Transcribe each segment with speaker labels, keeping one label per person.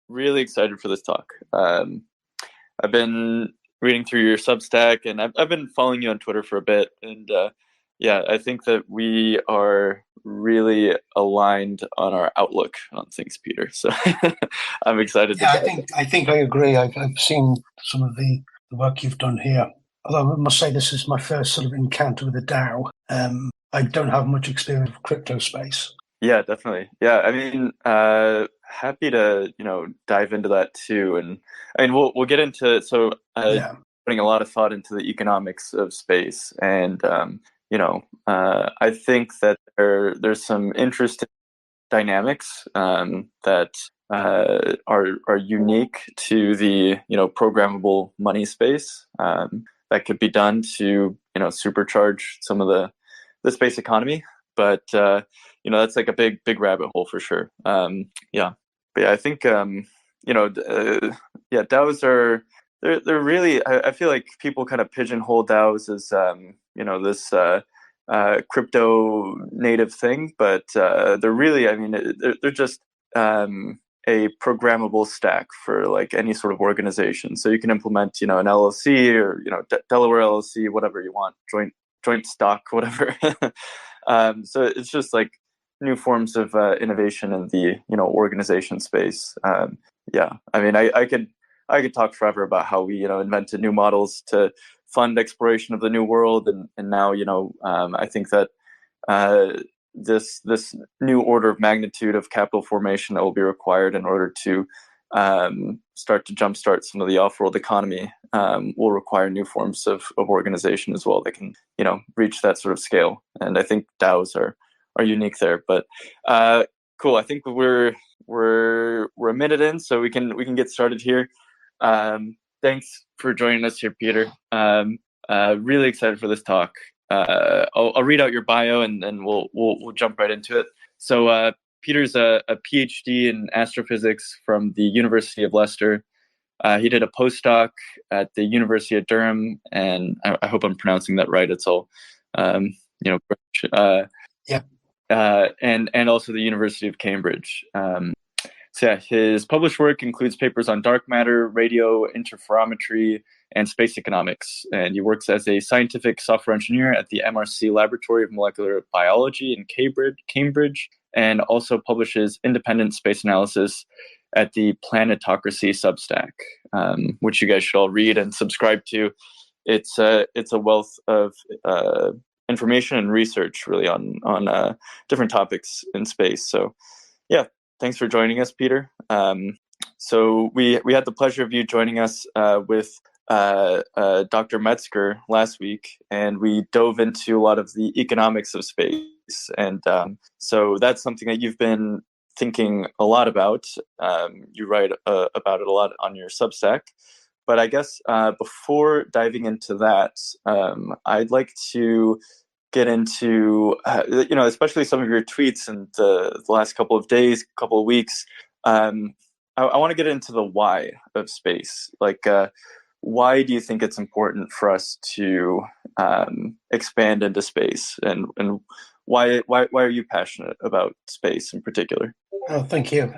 Speaker 1: really excited for this talk. I've been reading through your Substack, and I've been following you on Twitter for a bit, and yeah, I think that we are really aligned on our outlook on things, Peter. So I'm excited.
Speaker 2: Yeah, I think I agree. I've seen some of the work you've done here. Although I must say this is my first sort of encounter with the DAO. I don't have much experience with crypto space.
Speaker 1: Yeah, definitely. Yeah, I mean, happy to dive into that too, and I mean we'll get into so putting a lot of thought into the economics of space, and I think that there's some interesting dynamics that are unique to the programmable money space that could be done to supercharge some of the space economy, but that's like a big rabbit hole for sure. But yeah, I think DAOs are they're really I feel like people kind of pigeonhole DAOs as this crypto native thing, but they're really they're just a programmable stack for like any sort of organization. So you can implement an LLC or Delaware LLC, whatever you want, joint stock, whatever. So it's just like new forms of innovation in the organization space. Yeah, I mean, I could talk forever about how we invented new models to fund exploration of the new world, and now I think that this new order of magnitude of capital formation that will be required in order to start to jumpstart some of the off-world economy will require new forms of organization as well that can reach that sort of scale. And I think DAOs are unique there. But cool. I think we're a minute in, so we can get started here. Thanks for joining us here, Peter. Really excited for this talk. I'll read out your bio and then we'll jump right into it. So Peter's a PhD in astrophysics from the University of Leicester. He did a postdoc at the University of Durham, and I hope I'm pronouncing that right. It's all and also the University of Cambridge. So yeah, his published work includes papers on dark matter, radio, interferometry, and space economics. And he works as a scientific software engineer at the MRC Laboratory of Molecular Biology in Cambridge, and also publishes independent space analysis at the Planetocracy substack, which you guys should all read and subscribe to. It's a wealth of information and research really on different topics in space. So yeah, thanks for joining us, Peter. So we had the pleasure of you joining us with Dr. Metzger last week, and we dove into a lot of the economics of space. And so that's something that you've been thinking a lot about. You write about it a lot on your Substack. But I guess before diving into that, I'd like to get into, especially some of your tweets in the last couple of days, couple of weeks. I want to get into the why of space. Like, why do you think it's important for us to expand into space, and why are you passionate about space in particular?
Speaker 2: Oh, thank you.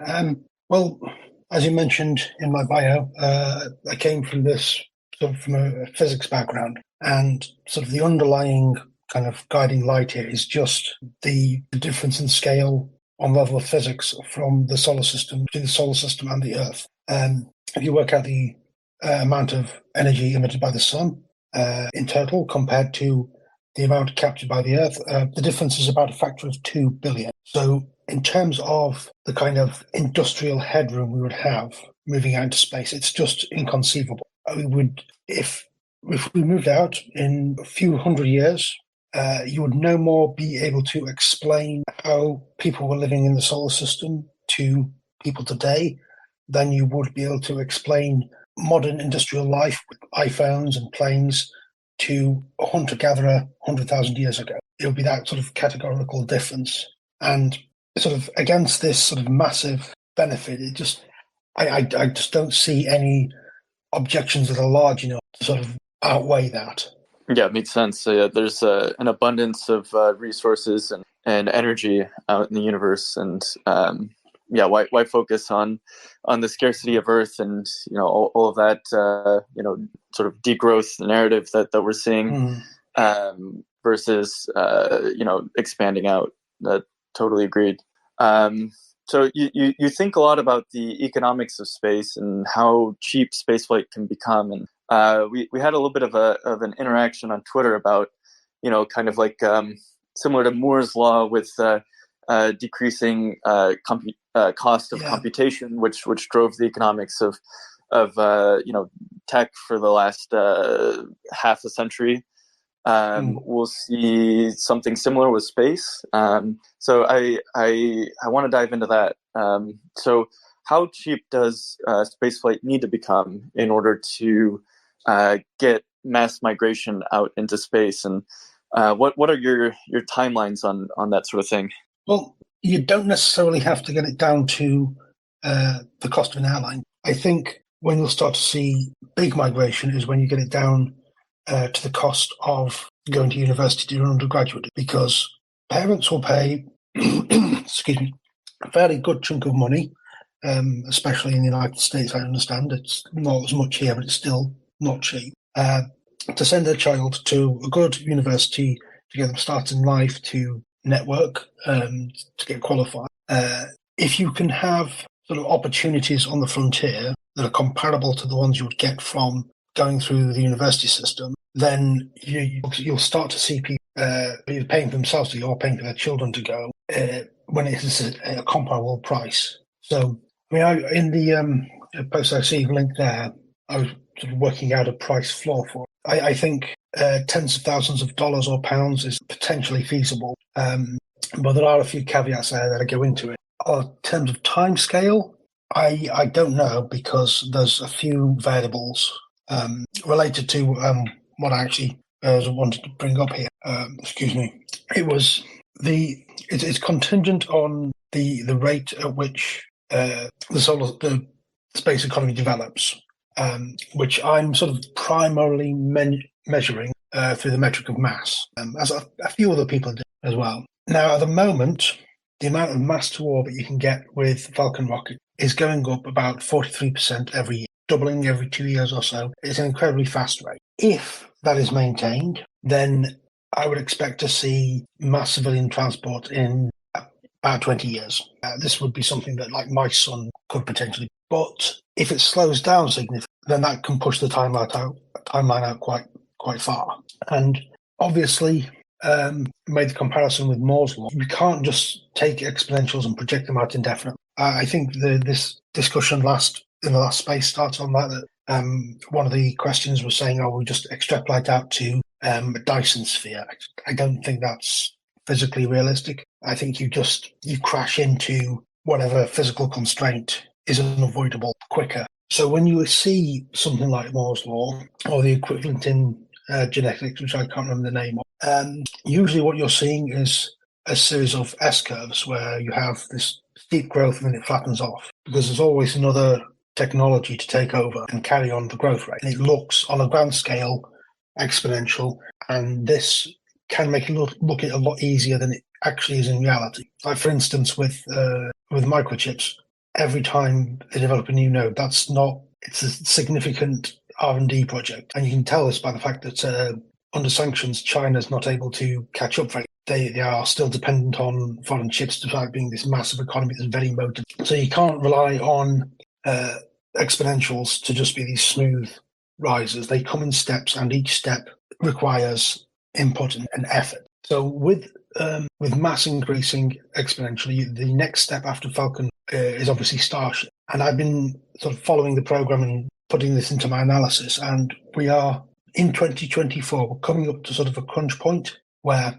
Speaker 2: Well, as you mentioned in my bio, I came from from a physics background, and sort of the underlying kind of guiding light here is just the difference in scale on level of physics from the solar system to the solar system and the Earth. If you work out the amount of energy emitted by the sun in total compared to the amount captured by the Earth, the difference is about a factor of 2 billion. So in terms of the kind of industrial headroom we would have moving out into space, it's just inconceivable. We would, if we moved out in a few hundred years, you would no more be able to explain how people were living in the solar system to people today than you would be able to explain modern industrial life with iPhones and planes to a hunter-gatherer 100,000 years ago. It would be that sort of categorical difference. And sort of against this sort of massive benefit, I just don't see any objections that are large enough to sort of outweigh that.
Speaker 1: Yeah, it makes sense. So, yeah, there's an abundance of resources and energy out in the universe, and why focus on the scarcity of Earth and all of that sort of degrowth narrative that we're seeing, versus expanding out. That totally agreed. So you think a lot about the economics of space and how cheap spaceflight can become, and we had a little bit of an interaction on Twitter about kind of like similar to Moore's law with decreasing cost of computation, which drove the economics of tech for the last half a century. We'll see something similar with space. So I want to dive into that. So how cheap does spaceflight need to become in order to get mass migration out into space? And what are your timelines on that sort of thing?
Speaker 2: Well, you don't necessarily have to get it down to the cost of an airline. I think when you'll start to see big migration is when you get it down to the cost of going to university to do an undergraduate, because parents will pay excuse me, a fairly good chunk of money, especially in the United States. I understand it's not as much here, but it's still not cheap, to send their child to a good university to get them started in life, to network, to get qualified. If you can have sort of opportunities on the frontier that are comparable to the ones you would get from going through the university system, then you'll start to see people either paying for themselves to go or paying for their children to go when it is a comparable price. So, I mean, in the post I see link there, I was sort of working out a price floor for it. I think tens of thousands of dollars or pounds is potentially feasible, but there are a few caveats there that go into it. In terms of time scale, I don't know, because there's a few variables related to what I actually wanted to bring up here. Excuse me. It's contingent on the rate at which the space economy develops, which I'm sort of primarily measuring through the metric of mass, as a few other people do as well. Now, at the moment, the amount of mass to orbit you can get with Falcon rocket is going up about 43% every year, doubling every 2 years or so. It's an incredibly fast rate. If that is maintained, then I would expect to see mass civilian transport in about 20 years. This would be something that, like, my son could potentially. But if it slows down significantly, then that can push the timeline out quite far. And obviously, made the comparison with Moore's law, you can't just take exponentials and project them out indefinitely. I think this discussion in the last space starts on that. One of the questions was saying, we just extrapolate out to a Dyson sphere. I don't think that's physically realistic. I think you crash into whatever physical constraint is unavoidable quicker. So when you see something like Moore's law, or the equivalent in genetics, which I can't remember the name of, usually what you're seeing is a series of S-curves where you have this steep growth and then it flattens off, because there's always another technology to take over and carry on the growth rate. And it looks, on a grand scale, exponential, and this can make it look a lot easier than it actually is in reality. Like, for instance, with microchips, every time they develop a new node, it's a significant R&D project. And you can tell this by the fact that under sanctions, China's not able to catch up. They are still dependent on foreign chips, despite being this massive economy that's very motive. So you can't rely on exponentials to just be these smooth rises. They come in steps, and each step requires input and effort. So with mass increasing exponentially, the next step after Falcon is obviously Starship. And I've been sort of following the program and putting this into my analysis, and we are in 2024, we're coming up to sort of a crunch point where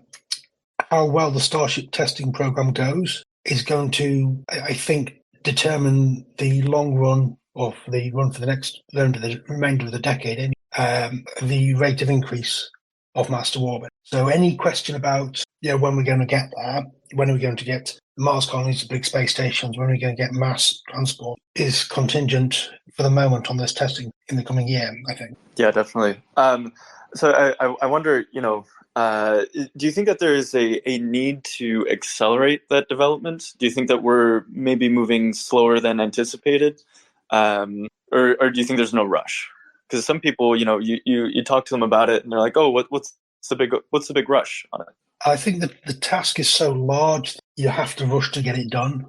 Speaker 2: how well the Starship testing program goes is going to, I think, determine the long run, or the run for the remainder of the decade, the rate of increase of mass to orbit. So any question about when we're going to get there, when are we going to get Mars colonies, big space stations, when are we going to get mass transport, is contingent for the moment on this testing in the coming year, I think.
Speaker 1: Yeah, definitely. So I wonder, do you think that there is a need to accelerate that development? Do you think that we're maybe moving slower than anticipated? Or do you think there's no rush? Because some people, you talk to them about it and they're like, oh, what's the big rush on it?
Speaker 2: I think that the task is so large, you have to rush to get it done.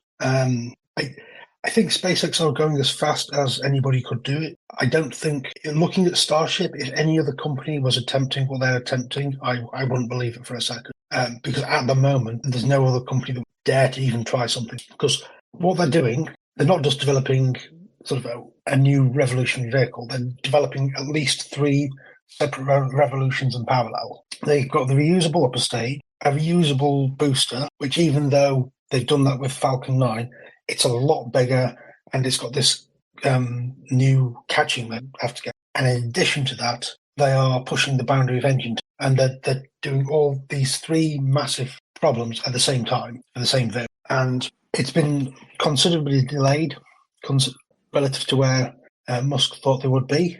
Speaker 2: I think SpaceX are going as fast as anybody could do it. I don't think, looking at Starship, if any other company was attempting what they're attempting, I wouldn't believe it for a second. Because at the moment, there's no other company that would dare to even try something. Because what they're doing, they're not just developing sort of a new revolutionary vehicle, they're developing at least three separate revolutions in parallel. They've got the reusable upper stage, a reusable booster, which even though they've done that with Falcon 9, it's a lot bigger and it's got this new catching they have to get. And in addition to that, they are pushing the boundary of engine and they're doing all these three massive problems at the same time, for the same vehicle. And it's been considerably delayed relative to where Musk thought they would be,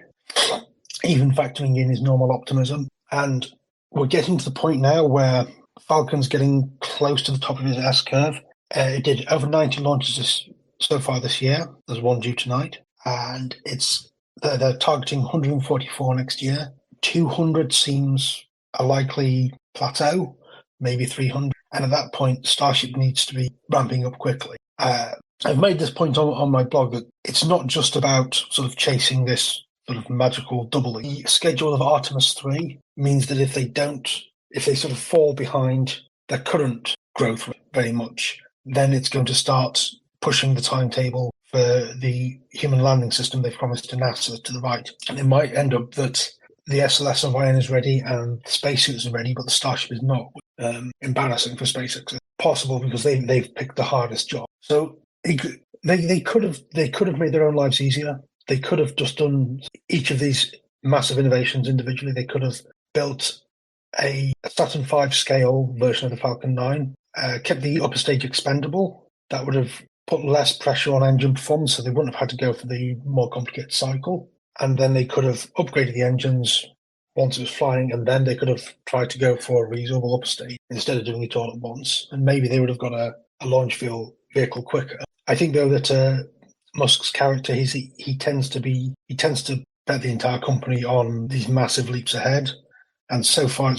Speaker 2: even factoring in his normal optimism. And we're getting to the point now where Falcon's getting close to the top of his S-curve. It did over 90 launches so far this year. There's one due tonight. And they're targeting 144 next year. 200 seems a likely plateau, maybe 300. And at that point, Starship needs to be ramping up quickly. I've made this point on my blog that it's not just about sort of chasing this sort of magical double. The schedule of Artemis 3 means that if they sort of fall behind their current growth rate very much, then it's going to start pushing the timetable for the human landing system they've promised to NASA to the right. And it might end up that the SLS Orion is ready and the spacesuits are ready, but the Starship is not. Embarrassing for SpaceX. It's possible because they've picked the hardest job. So they could have made their own lives easier. They could have just done each of these massive innovations individually. They could have built a Saturn V scale version of the Falcon 9, kept the upper stage expendable. That would have put less pressure on engine performance, so they wouldn't have had to go for the more complicated cycle. And then they could have upgraded the engines once it was flying, and then they could have tried to go for a reasonable upper stage instead of doing it all at once. And maybe they would have got a launch vehicle quicker. I think, though, that Musk's character, he tends to bet the entire company on these massive leaps ahead. And so far,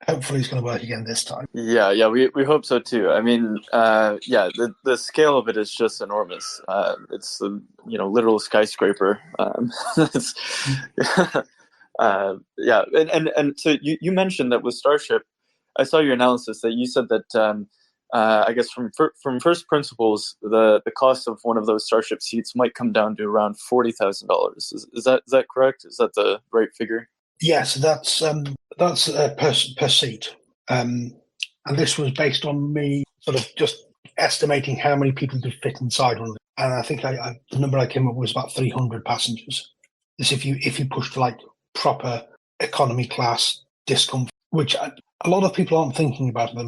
Speaker 2: hopefully it's going to work again this time.
Speaker 1: Yeah, we hope so too. I mean, the scale of it is just enormous. It's a literal skyscraper. And so you mentioned that with Starship, I saw your analysis that you said that I guess from first principles, the cost of one of those Starship seats might come down to around $40,000. Is that correct? Is that the right figure?
Speaker 2: Yes, that's per seat, and this was based on me sort of just estimating how many people could fit inside one of them. And I think the number I came up with was about 300 passengers. This if you push to like proper economy class discomfort, which a lot of people aren't thinking about them.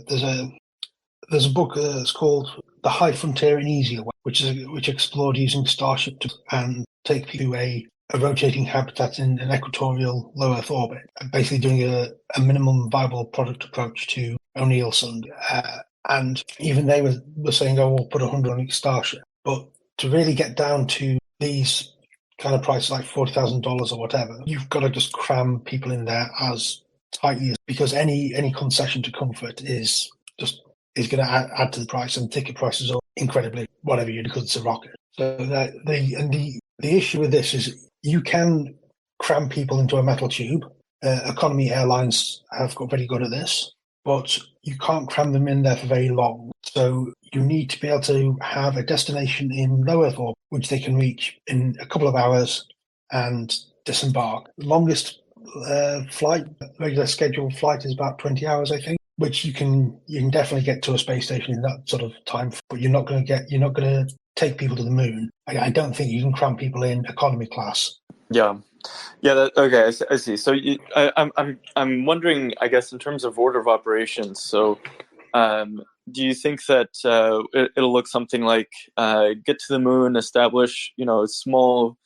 Speaker 2: There's a book that's called The High Frontier in Easier Way, which explored using Starship and take people to a rotating habitat in an equatorial low Earth orbit, basically doing a minimum viable product approach to O'Neill Sun. And even they were saying, oh, we'll put 100 on each Starship. But to really get down to these kind of prices, like $40,000 or whatever, you've got to just cram people in there as tightly as, because any concession to comfort is going to add to the price, and ticket prices are incredibly whatever you do because it's a rocket. So the issue with this is you can cram people into a metal tube. Economy airlines have got very good at this, but you can't cram them in there for very long. So you need to be able to have a destination in low Earth orbit, which they can reach in a couple of hours and disembark. The longest regular scheduled flight is about 20 hours, I think, which you can definitely get to a space station in that sort of time, but you're not going to take people to the moon. I don't think you can cram people in economy class.
Speaker 1: Yeah. Okay. I see. So I'm wondering, I guess, in terms of order of operations. So, do you think that it'll look something like get to the moon, establish a small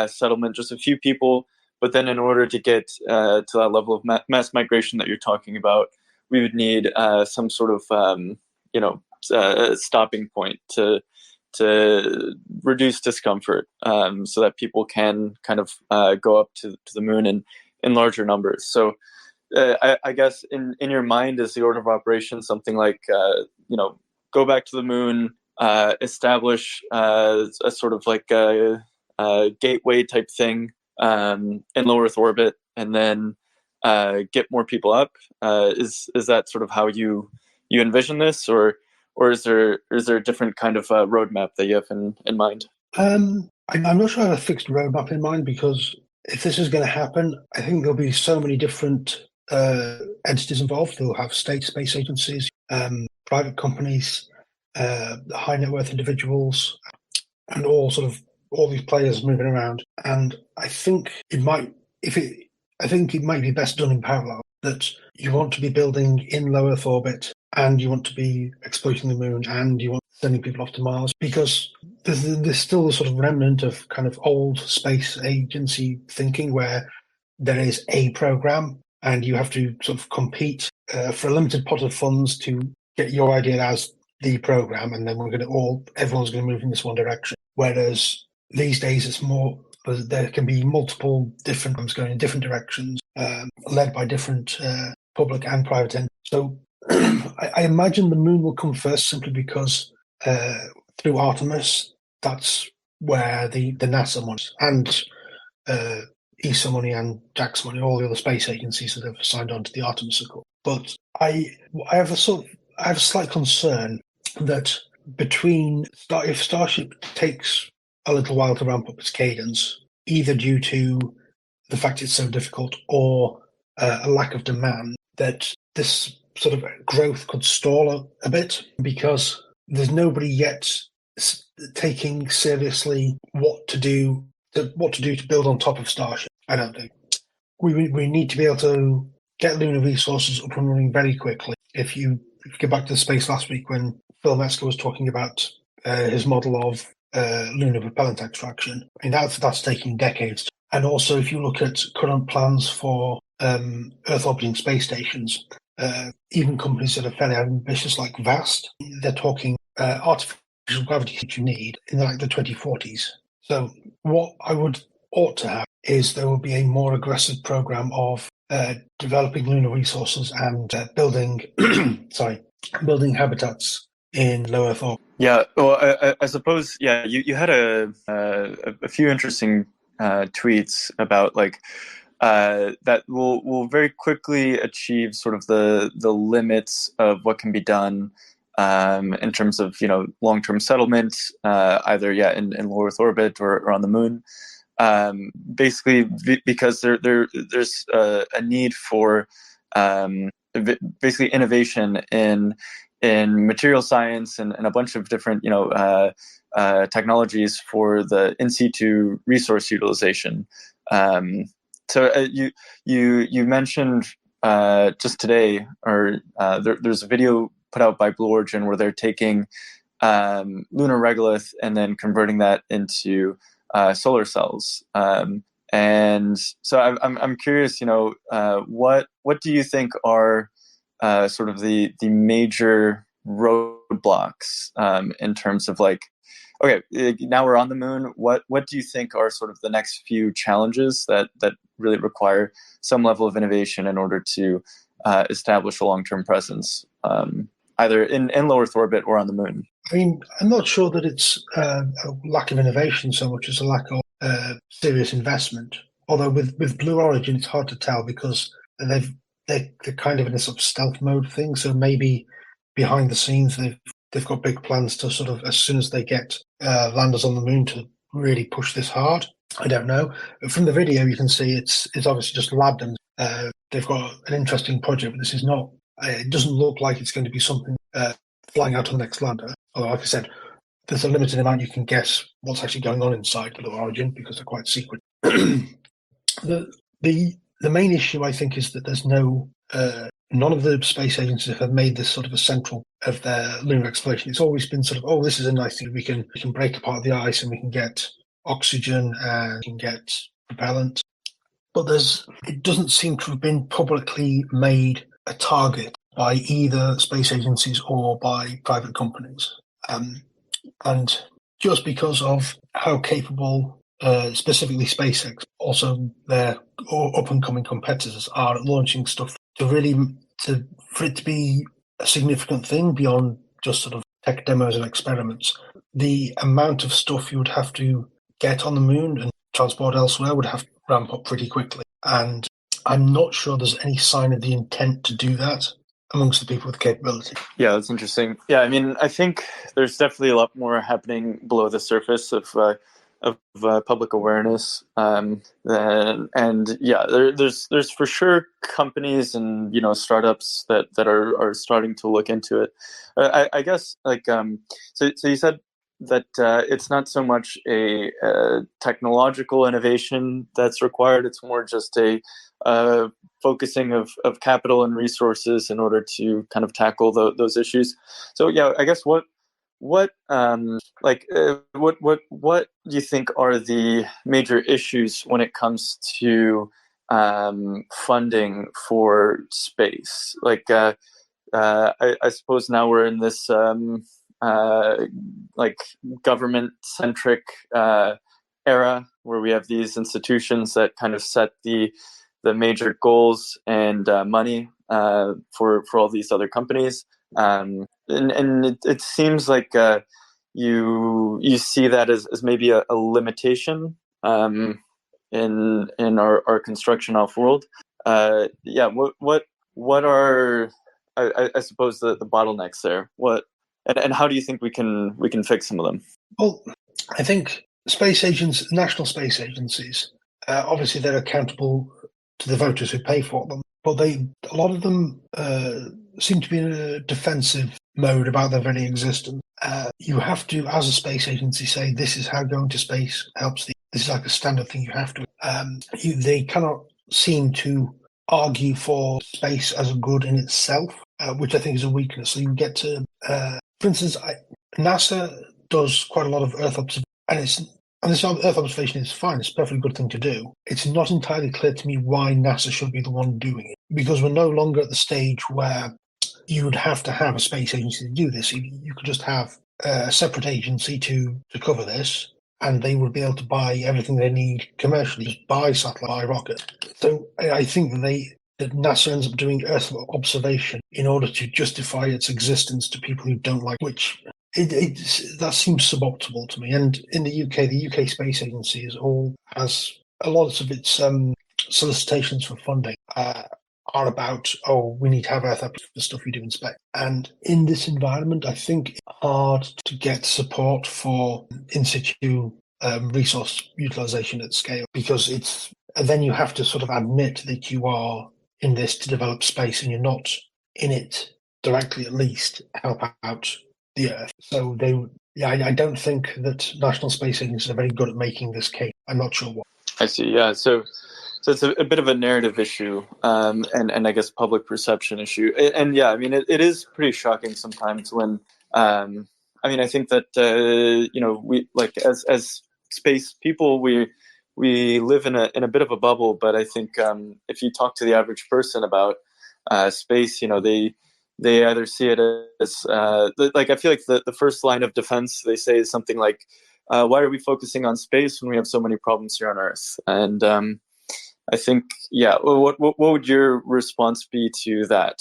Speaker 1: settlement, just a few people, But then in order to get to that level of mass migration that you're talking about, we would need some sort of stopping point to reduce discomfort, so that people can kind of go up to the moon in larger numbers. So I guess in your mind is the order of operations something like go back to the moon, establish a sort of like a gateway type thing in low Earth orbit, and then get more people up. Is that sort of how you envision this, or is there a different kind of roadmap that you have in mind?
Speaker 2: I'm not sure I have a fixed roadmap in mind, because if this is going to happen, I think there'll be so many different entities involved. They'll have state space agencies, private companies, high net worth individuals, and all these players moving around. And I think it might be best done in parallel, that you want to be building in low Earth orbit, and you want to be exploiting the moon, and you want sending people off to Mars, because there's still a sort of remnant of kind of old space agency thinking, where there is a program and you have to sort of compete for a limited pot of funds to get your idea as the program, and then everyone's going to move in this one direction. Whereas these days it's more, there can be multiple different ones going in different directions, led by different public and private entities. So I imagine the moon will come first, simply because through Artemis, that's where the NASA money and ESA money and JAXA money, all the other space agencies that have signed on to the Artemis Accord. But I have a slight concern that if Starship takes a little while to ramp up its cadence, either due to the fact it's so difficult or a lack of demand, that this sort of growth could stall a bit, because there's nobody yet taking seriously what to do to build on top of Starship. I don't think we need to be able to get lunar resources up and running very quickly. If you go back to the space last week, when Phil Metzger was talking about his model of lunar propellant extraction, I mean, that's taking decades. And also, if you look at current plans for Earth orbiting space stations, even companies that are fairly ambitious, like VAST, they're talking artificial gravity that you need in the 2040s. So what ought to have is there will be a more aggressive program of developing lunar resources and building building habitats in low Earth orbit.
Speaker 1: Yeah, well, I suppose, yeah, you had a few interesting tweets about that will very quickly achieve sort of the limits of what can be done in terms of long-term settlement, either in low Earth orbit or on the moon. Basically, because there's a need for basically innovation in material science and a bunch of different technologies for the in situ resource utilization. So you mentioned just today, or there's a video put out by Blue Origin where they're taking lunar regolith and then converting that into solar cells. And so I'm curious, what do you think are sort of the major roadblocks in terms of okay, now we're on the moon. What do you think are sort of the next few challenges that really require some level of innovation in order to establish a long-term presence, either in low Earth orbit or on the moon?
Speaker 2: I mean, I'm not sure that it's a lack of innovation so much as a lack of serious investment. Although with Blue Origin, it's hard to tell, because they're kind of in a sort of stealth mode thing. So maybe behind the scenes, they've got big plans to sort of, as soon as they get landers on the moon, to really push this hard. I don't know. From the video, you can see it's obviously just labbed, and they've got an interesting project, but this is not. It doesn't look like it's going to be something flying out on the next lander. Although, like I said, there's a limited amount you can guess what's actually going on inside Blue Origin, because they're quite secret. The main issue, I think, is that there's none of the space agencies have made this sort of a central of their lunar exploration. It's always been sort of, this is a nice thing. We can break apart the ice, and we can get oxygen, and we can get propellant. but it doesn't seem to have been publicly made a target by either space agencies or by private companies. And just because of how capable, specifically SpaceX, also their up-and-coming competitors are at launching stuff for it to be a significant thing beyond just sort of tech demos and experiments, the amount of stuff you would have to get on the moon and transport elsewhere would have to ramp up pretty quickly. And I'm not sure there's any sign of the intent to do that amongst the people with capability.
Speaker 1: Yeah, that's interesting. Yeah, I mean, I think there's definitely a lot more happening below the surface of public awareness, and yeah, there's for sure companies and startups that are starting to look into it. I guess so you said that it's not so much a technological innovation that's required; it's more just a focusing of capital and resources in order to kind of tackle those issues. So yeah, I guess what do you think are the major issues when it comes to funding for space? I suppose now we're in this government-centric era where we have these institutions that kind of set the major goals and money for all these other companies. And it seems like you see that as maybe a limitation in our construction off world. What are I suppose the bottlenecks there? And how do you think we can fix some of them?
Speaker 2: Well, I think national space agencies, obviously they're accountable to the voters who pay for them, but a lot of them seem to be in a defensive mode about their very existence. You have to, as a space agency, say this is how going to space helps. This is like a standard thing you have to. They cannot seem to argue for space as a good in itself, which I think is a weakness. So you get to, for instance, NASA does quite a lot of Earth observation, and this Earth observation is fine. It's a perfectly good thing to do. It's not entirely clear to me why NASA should be the one doing it, because we're no longer at the stage where you would have to have a space agency to do this. You could just have a separate agency to cover this, and they would be able to buy everything they need commercially, just buy satellite, buy rocket. So I think that NASA ends up doing Earth observation in order to justify its existence to people who don't like, which that seems suboptimal to me. And in the UK Space Agency has a lot of its solicitations for funding are about, we need to have Earth up for the stuff we do in space. And in this environment, I think it's hard to get support for in situ resource utilization at scale, because then you have to sort of admit that you are in this to develop space and you're not in it directly, at least help out the Earth. So I don't think that national space agencies are very good at making this case. I'm not sure why.
Speaker 1: I see. Yeah. So it's a bit of a narrative issue, and I guess public perception issue. And yeah, I mean, it is pretty shocking sometimes when, I think that we as space people, we live in a bit of a bubble. But I think if you talk to the average person about space, they either see it as I feel like the first line of defense they say is something like, why are we focusing on space when we have so many problems here on Earth? And I think, yeah. What would your response be to that?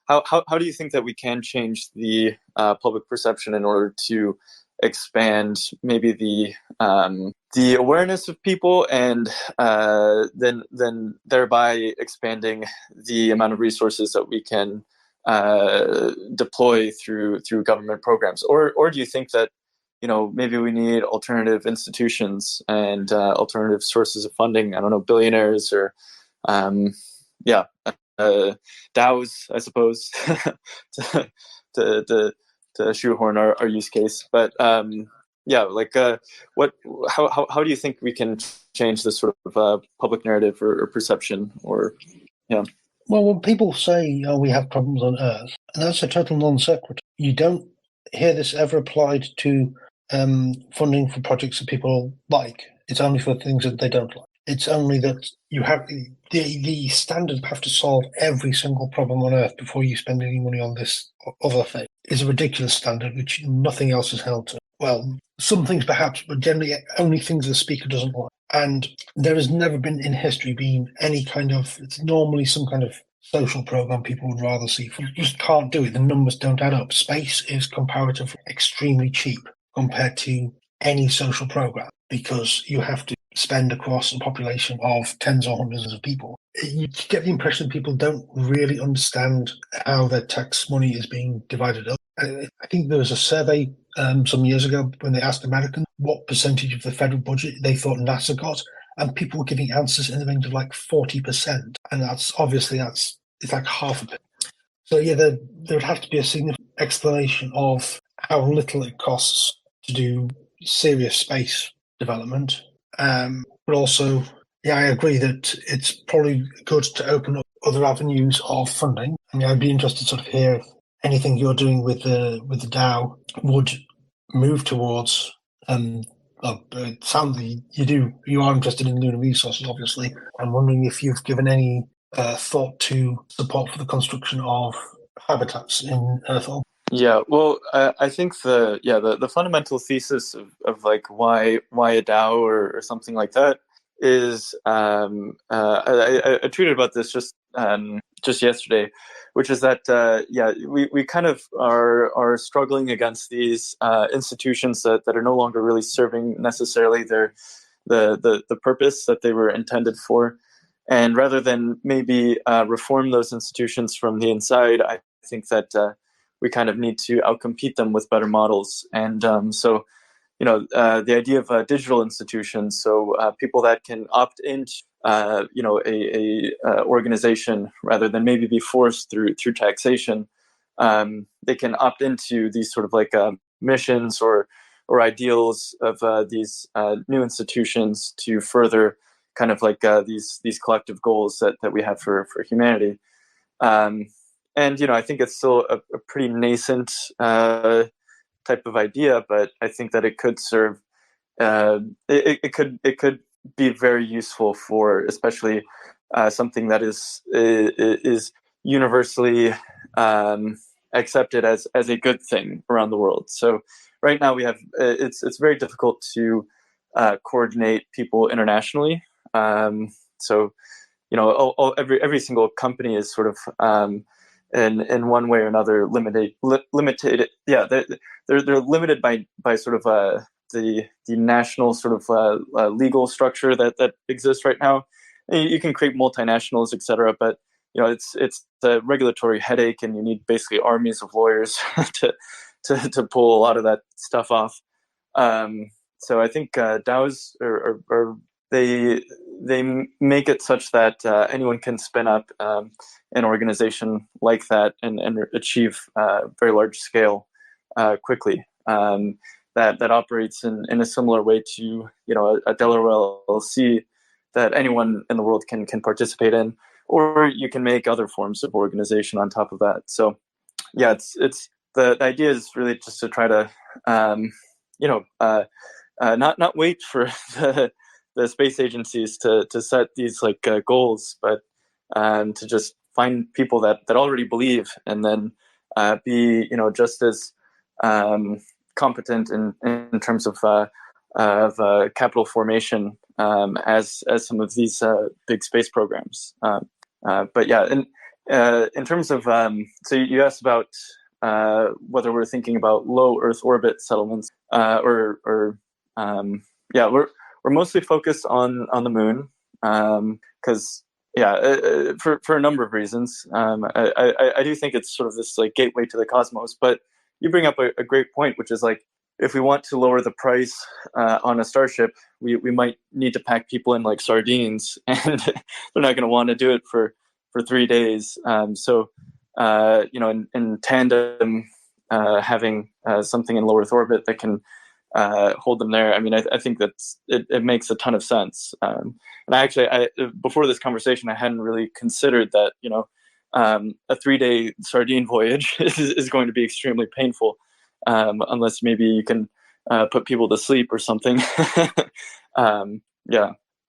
Speaker 1: How do you think that we can change the public perception in order to expand maybe the awareness of people, and then thereby expanding the amount of resources that we can deploy through government programs? Or do you think that maybe we need alternative institutions and alternative sources of funding? I don't know, billionaires or DAOs, I suppose, to shoehorn our use case. But how do you think we can change this sort of public narrative or perception? Or
Speaker 2: Well, when people say, we have problems on Earth, and that's a total non sequitur. You don't hear this ever applied to funding for projects that people like. It's only for things that they don't like. It's only that you have the standard have to solve every single problem on Earth before you spend any money on this other thing is a ridiculous standard which nothing else is held to. Well, some things perhaps, but generally only things the speaker doesn't want. And there has never been in history been any kind of, it's normally some kind of social program people would rather see. You just can't do it. The numbers don't add up. Space is comparatively extremely cheap compared to any social program because you have to spend across a population of tens or hundreds of people. You get the impression people don't really understand how their tax money is being divided up. I think there was a survey some years ago when they asked Americans what percentage of the federal budget they thought NASA got, and people were giving answers in the range of like 40%. And that's obviously it's like half of it. So yeah, there would have to be a significant explanation of how little it costs to do serious space development. But also, yeah, I agree that it's probably good to open up other avenues of funding. I mean, I'd be interested to sort of hear if anything you're doing with the DAO would move towards. It sounds like you are interested in lunar resources, obviously. I'm wondering if you've given any thought to support for the construction of habitats in Earth orbit.
Speaker 1: Yeah, well, I think the fundamental thesis of like why a DAO or something like that is I tweeted about this just yesterday, which is that we kind of are struggling against these institutions that are no longer really serving necessarily the purpose that they were intended for, and rather than maybe reform those institutions from the inside, I think that we kind of need to outcompete them with better models. And so the idea of digital institutions, so people that can opt into a organization rather than maybe be forced through taxation. They can opt into these sort of like missions or ideals of these new institutions to further kind of like these collective goals that we have for humanity. And I think it's still a pretty nascent type of idea, but I think that it could serve. It could be very useful for, especially something that is universally accepted as a good thing around the world. So right now we have it's very difficult to coordinate people internationally. So every single company is sort of in one way or another limited. Yeah, they're limited by sort of the national sort of legal structure that exists right now. You can create multinationals, etc., but it's a regulatory headache, and you need basically armies of lawyers to pull a lot of that stuff off. So I think DAOs are they make it such that anyone can spin up an organization like that and achieve very large scale quickly. That operates in a similar way to a Delaware LLC that anyone in the world can participate in, or you can make other forms of organization on top of that. So yeah, it's the idea is really just to try to not wait for the space agencies to set these like goals, but to just find people that already believe, and then be just as competent in terms of capital formation as some of these big space programs. But yeah, in terms of so you asked about whether we're thinking about low Earth orbit settlements, we're mostly focused on the moon because for a number of reasons. I do think it's sort of this like gateway to the cosmos. But you bring up a great point, which is like, if we want to lower the price on a starship, we might need to pack people in like sardines, and they're not going to want to do it for 3 days. So in tandem, having something in low Earth orbit that can hold them there. I mean, I think it makes a ton of sense. And I before this conversation, I hadn't really considered that a 3-day sardine voyage is going to be extremely painful, unless maybe you can put people to sleep or something.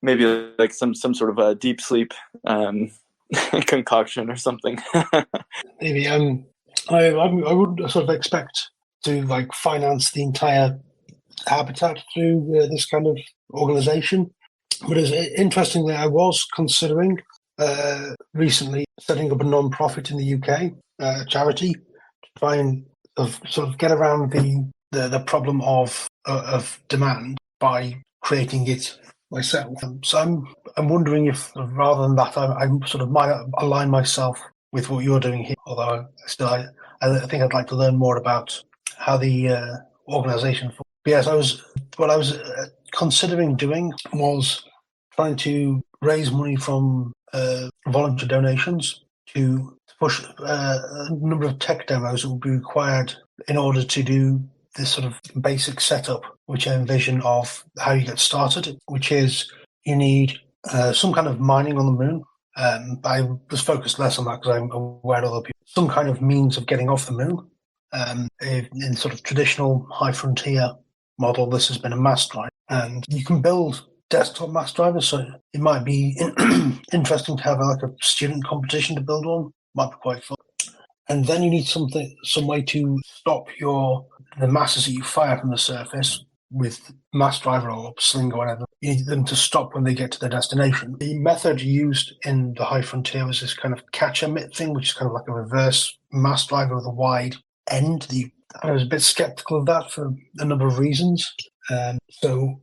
Speaker 1: maybe like some sort of a deep sleep concoction or something.
Speaker 2: Maybe I would sort of expect to like finance the entire habitat through this kind of organization. But interestingly, I was considering recently setting up a non-profit in the UK, charity, to try and sort of get around the problem of demand by creating it myself. So I'm wondering if rather than that, I sort of might align myself with what you're doing here. Although I think I'd like to learn more about how the organisation. Yes, what I was considering doing was trying to raise money from volunteer donations to push a number of tech demos that would be required in order to do this sort of basic setup, which I envision of how you get started, which is you need some kind of mining on the moon. I was focused less on that because I'm aware of other people. Some kind of means of getting off the moon. In sort of traditional high frontier model, this has been a mass drive, and you can build desktop mass drivers. So it might be interesting to have like a student competition to build one. Might be quite fun. And then you need some way to stop the masses that you fire from the surface with mass driver or sling or whatever. You need them to stop when they get to their destination. The method used in the high frontier was this kind of catch emit thing, which is kind of like a reverse mass driver with a wide end. I was a bit skeptical of that for a number of reasons. Something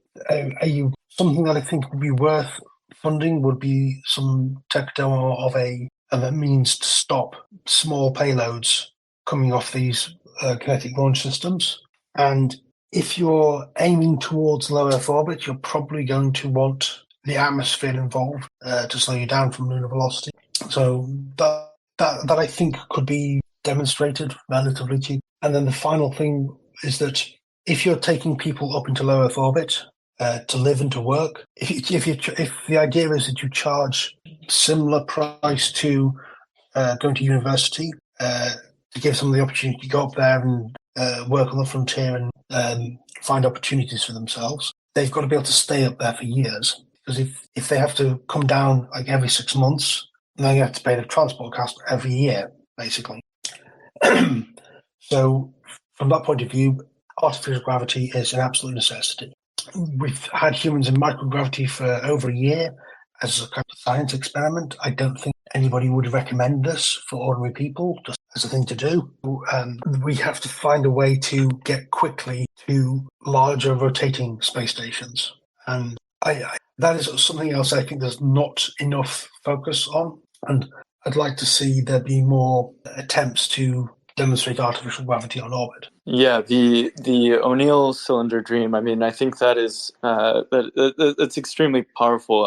Speaker 2: that I think would be worth funding would be some tech demo of a means to stop small payloads coming off these kinetic launch systems. And if you're aiming towards low Earth orbit, you're probably going to want the atmosphere involved to slow you down from lunar velocity. So that I think could be demonstrated relatively cheap. And then the final thing is that if you're taking people up into low Earth orbit to live and to work, if the idea is that you charge similar price to going to university to give someone the opportunity to go up there and work on the frontier and find opportunities for themselves, they've got to be able to stay up there for years. Because if they have to come down like every 6 months, then you have to pay the transport cost every year, basically. So from that point of view, artificial gravity is an absolute necessity. We've had humans in microgravity for over a year as a kind of science experiment. I don't think anybody would recommend this for ordinary people, just as a thing to do. We have to find a way to get quickly to larger rotating space stations. And that is something else I think there's not enough focus on. And I'd like to see there be more attempts to demonstrate artificial gravity on orbit.
Speaker 1: Yeah, the O'Neill cylinder dream. I mean, I think that is that's extremely powerful.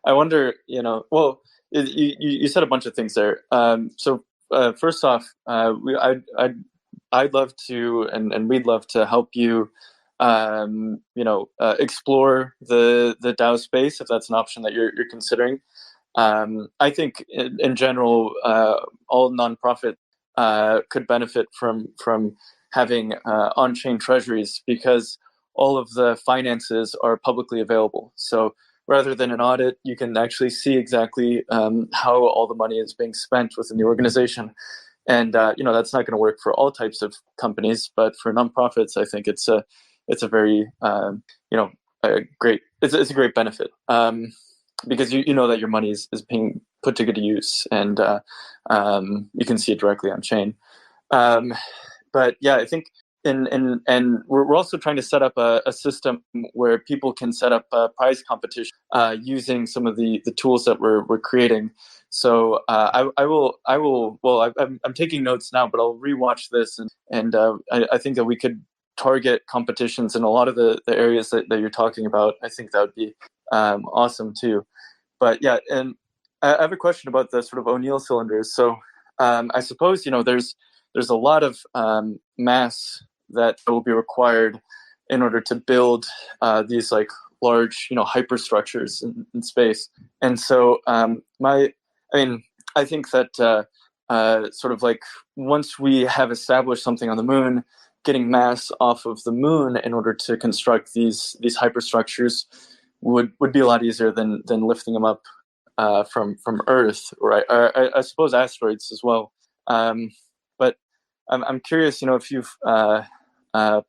Speaker 1: I wonder, you said a bunch of things there. So first off, I'd love to, and we'd love to help you, explore the DAO space if that's an option that you're considering. I think in general, all nonprofit could benefit from having on-chain treasuries because all of the finances are publicly available. So rather than an audit, you can actually see exactly how all the money is being spent within the organization. And that's not going to work for all types of companies, but for nonprofits, I think it's a very it's a great benefit. Because you know that your money is being put to good use, and you can see it directly on chain. But yeah, I think and we're also trying to set up a system where people can set up a prize competition using some of the tools that we're creating. So I'm taking notes now, but I'll rewatch this, and I think that we could target competitions in a lot of the areas that you're talking about. I think that would be awesome too. But yeah, and I have a question about the sort of O'Neill cylinders. So I suppose there's a lot of mass that will be required in order to build these like large hyperstructures in space. And so I think that sort of like once we have established something on the moon, getting mass off of the moon in order to construct these hyperstructures would be a lot easier than lifting them up from Earth, right? I suppose asteroids as well. But I'm curious, if you've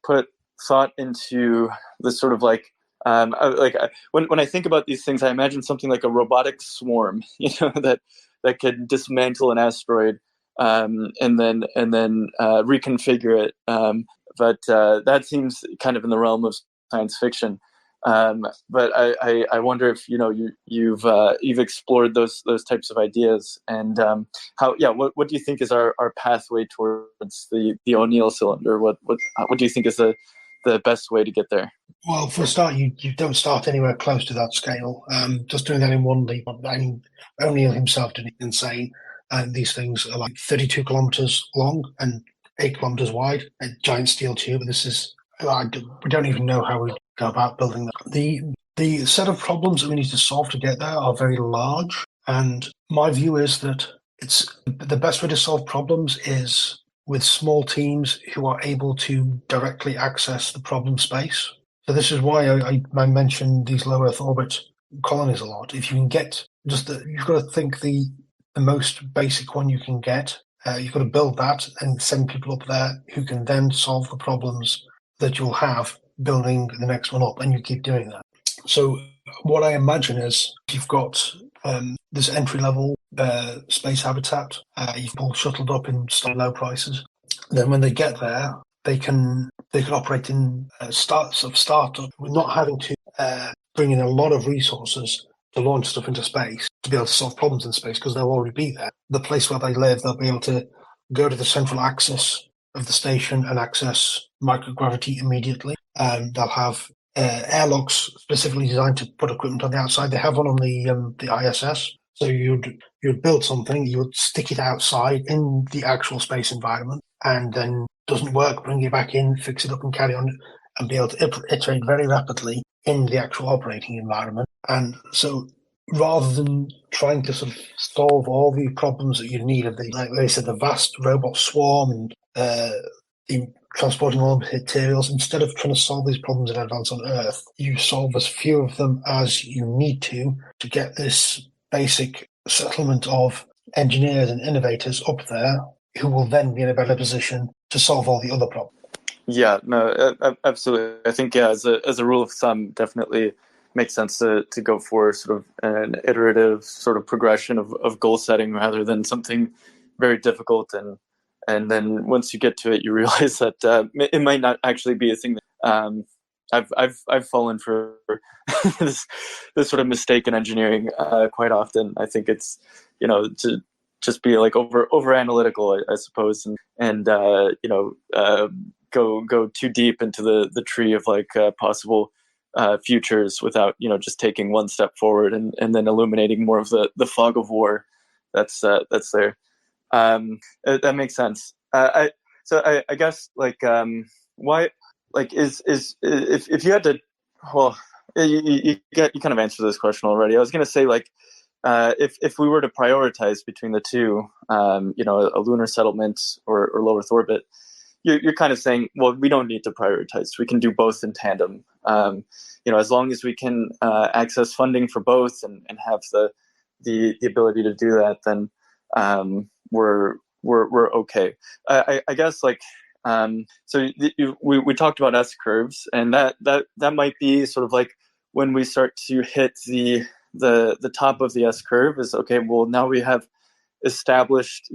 Speaker 1: put thought into this sort of when I think about these things, I imagine something like a robotic swarm, that could dismantle an asteroid and then reconfigure it. But that seems kind of in the realm of science fiction. But I wonder if you've explored those types of ideas, and what do you think is our pathway towards the O'Neill cylinder? What do you think is the best way to get there?
Speaker 2: Well, for a start, you don't start anywhere close to that scale. Just doing that in one leap, I mean, O'Neill himself did it insane. And these things are like 32 kilometers long and 8 kilometers wide, a giant steel tube. We don't even know how we go about building that. The set of problems that we need to solve to get there are very large. And my view is that it's the best way to solve problems is with small teams who are able to directly access the problem space. So this is why I mentioned these low Earth orbit colonies a lot. If you can get you've got to think the most basic one you can get. You've got to build that and send people up there who can then solve the problems that you'll have building the next one up, and you keep doing that. So what I imagine is you've got this entry-level space habitat. You've all shuttled up in low prices. Then when they get there, they can operate in startup with not having to bring in a lot of resources to launch stuff into space, to be able to solve problems in space, because they'll already be there. The place where they live, they'll be able to go to the central axis of the station and access microgravity immediately. They'll have airlocks specifically designed to put equipment on the outside. They have one on the ISS. So you'd build something, you would stick it outside in the actual space environment, and then doesn't work, bring it back in, fix it up and carry on, and be able to iterate very rapidly in the actual operating environment. And so rather than trying to sort of solve all the problems that you need of like they said, the vast robot swarm and the transporting all the materials, instead of trying to solve these problems in advance on Earth, you solve as few of them as you need to get this basic settlement of engineers and innovators up there who will then be in a better position to solve all the other problems.
Speaker 1: Yeah, no, absolutely. I think, as a rule of thumb, definitely makes sense to go for sort of an iterative sort of progression of goal setting rather than something very difficult. And then once you get to it, you realize that it might not actually be a thing that I've fallen for this sort of mistake in engineering quite often. I think it's, to just be like over analytical, I suppose, and go too deep into the tree of like possible futures without just taking one step forward and then illuminating more of the fog of war that's there. That makes sense. I guess why is if you had to, well, you kind of answered this question already. I was going to say if we were to prioritize between the two, a lunar settlement or low Earth orbit, you're kind of saying, well, we don't need to prioritize. We can do both in tandem. As long as we can access funding for both and have the ability to do that, then we're okay. I guess we talked about S curves, and that might be sort of like when we start to hit the top of the S curve is okay. Well, now we have established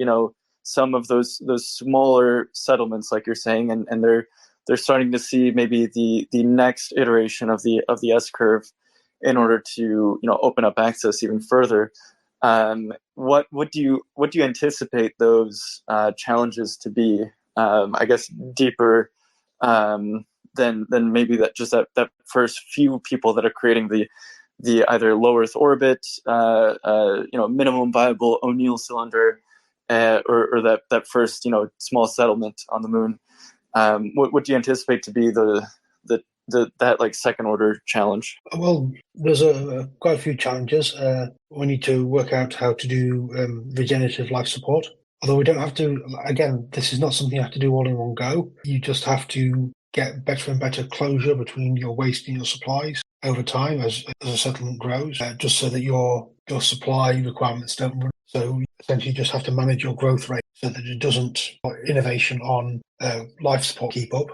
Speaker 1: some of those smaller settlements, like you're saying, and they're starting to see maybe the next iteration of the S curve in order to open up access even further. What do you anticipate those challenges to be? I guess deeper than maybe that first few people that are creating the either low Earth orbit, minimum viable O'Neill cylinder, or that first small settlement on the moon. What do you anticipate to be that like second order challenge?
Speaker 2: Well, there's quite a few challenges. We need to work out how to do regenerative life support. Although we don't have to, again, this is not something you have to do all in one go. You just have to get better and better closure between your waste and your supplies. over time as a settlement grows, just so that your supply requirements don't run. So essentially you just have to manage your growth rate so that it doesn't innovation on life support keep up.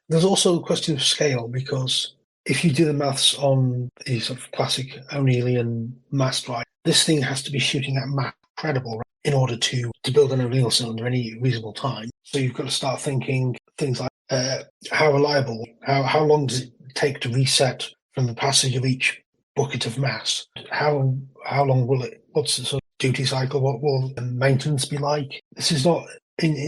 Speaker 2: There's also a question of scale, because if you do the maths on the sort of classic O'Neillian mass drive, this thing has to be shooting at Mach incredible, right, in order to build an O'Neill cylinder in any reasonable time. So you've got to start thinking things like how reliable, how long does it take to reset from the passage of each bucket of mass? How long will it? What's the sort of duty cycle? What will the maintenance be like? This is not.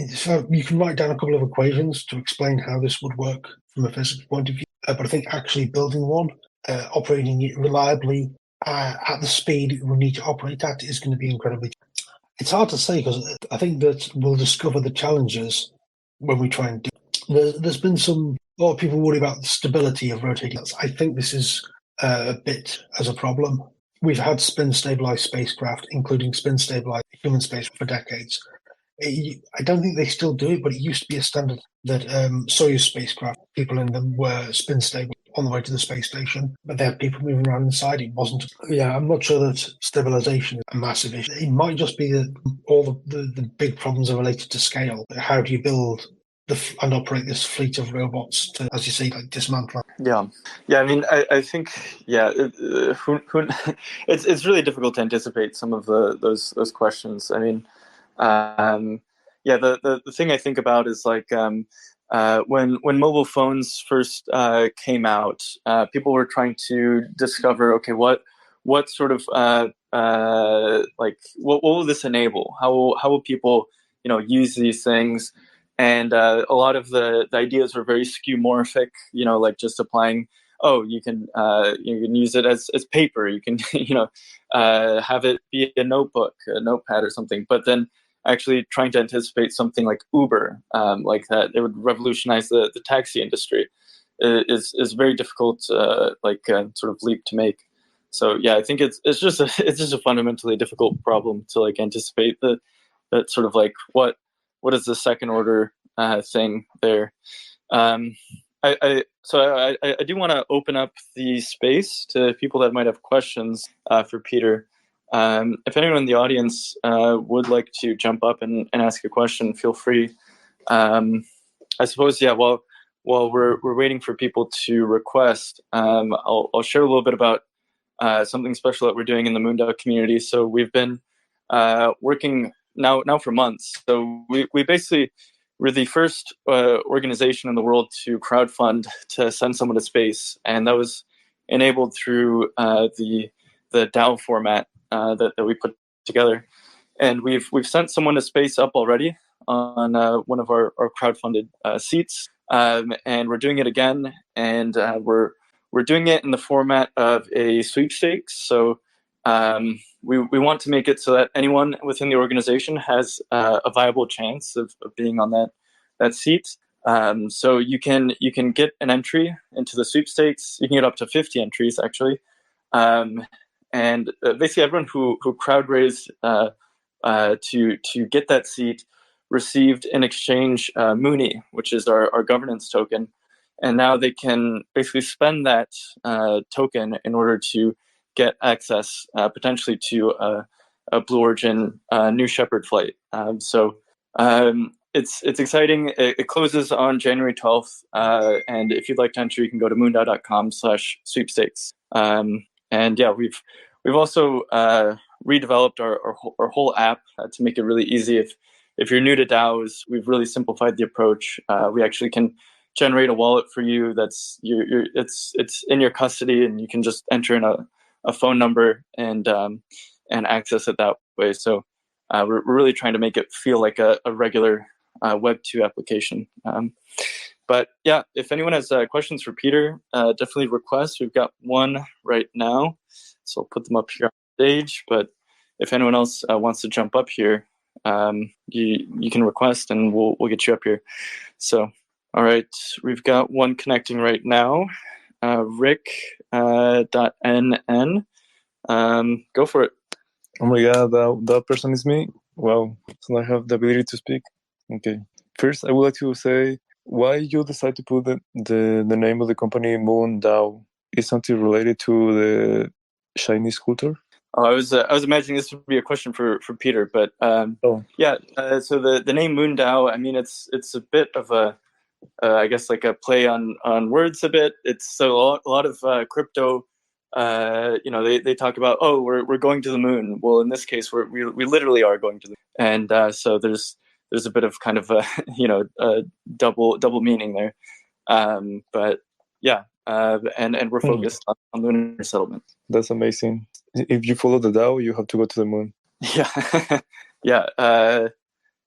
Speaker 2: So you can write down a couple of equations to explain how this would work from a physics point of view, but I think actually building one, operating it reliably at the speed it will need to operate at is going to be incredibly. It's hard to say, because I think that we'll discover the challenges when we try and do. There's been a lot of people worry about the stability of rotating. I think this is a bit as a problem. We've had spin-stabilized spacecraft, including spin-stabilized human space, for decades. I don't think they still do it, but it used to be a standard that Soyuz spacecraft, people in them were spin stable on the way to the space station, but they had people moving around inside. It wasn't. Yeah, I'm not sure that stabilization is a massive issue. It might just be that all the big problems are related to scale. How do you build and operate this fleet of robots to, as you say, like dismantle?
Speaker 1: Yeah. I mean, I think it's really difficult to anticipate some of those questions. I mean, the thing I think about is like when mobile phones first came out, people were trying to discover, okay, what sort of like what will this enable? How will people use these things? And a lot of the ideas were very skeuomorphic, like just applying, you can use it as paper, you can have it be a notebook, a notepad or something, but then actually trying to anticipate something like Uber, like that it would revolutionize the taxi industry is very difficult, sort of leap to make. So yeah, I think it's just a fundamentally difficult problem to like anticipate that sort of like what is the second order thing there. I do want to open up the space to people that might have questions for Peter. If anyone in the audience would like to jump up and ask a question, feel free. I suppose, while we're waiting for people to request, I'll share a little bit about something special that we're doing in the MoonDAO community. So we've been working now for months. So we basically were the first organization in the world to crowdfund to send someone to space, and that was enabled through the DAO format that we put together. And we've sent someone to space up already on one of our crowdfunded seats, and we're doing it again, and we're doing it in the format of a sweepstakes. So we want to make it so that anyone within the organization has a viable chance of being on that seat. So you can get an entry into the sweepstakes. You can get up to 50 entries actually. And basically everyone who crowd raised to get that seat received in exchange Mooney, which is our governance token. And now they can basically spend that token in order to get access potentially to a Blue Origin New Shepard flight. So it's exciting. It closes on January 12th. And if you'd like to enter, you can go to moondao.com/sweepstakes. And yeah, we've also redeveloped our whole app to make it really easy. If you're new to DAOs, we've really simplified the approach. We actually can generate a wallet for you that's it's in your custody, and you can just enter in a phone number and access it that way. So we're really trying to make it feel like a regular Web2 application. But yeah, if anyone has questions for Peter, definitely request. We've got one right now, so I'll put them up here on stage. But if anyone else wants to jump up here, you can request, and we'll get you up here. So, all right, we've got one connecting right now. Rick.nn. Go for it.
Speaker 3: Oh my god, that person is me? Wow, so I have the ability to speak? Okay. First, I would like to say why you decide to put the name of the company MoonDAO. is something related to the Chinese culture?
Speaker 1: Oh, I was imagining this would be a question for Peter, but yeah. So the name MoonDAO, I mean, it's a bit of a I guess like a play on words a bit. It's so a lot of crypto. They talk about, oh, we're going to the moon. Well, in this case, we literally are going to the moon. And so there's a bit of kind of a a double meaning there. But yeah, and we're focused on lunar settlement.
Speaker 3: That's amazing. If you follow the DAO, you have to go to the moon.
Speaker 1: Yeah, yeah,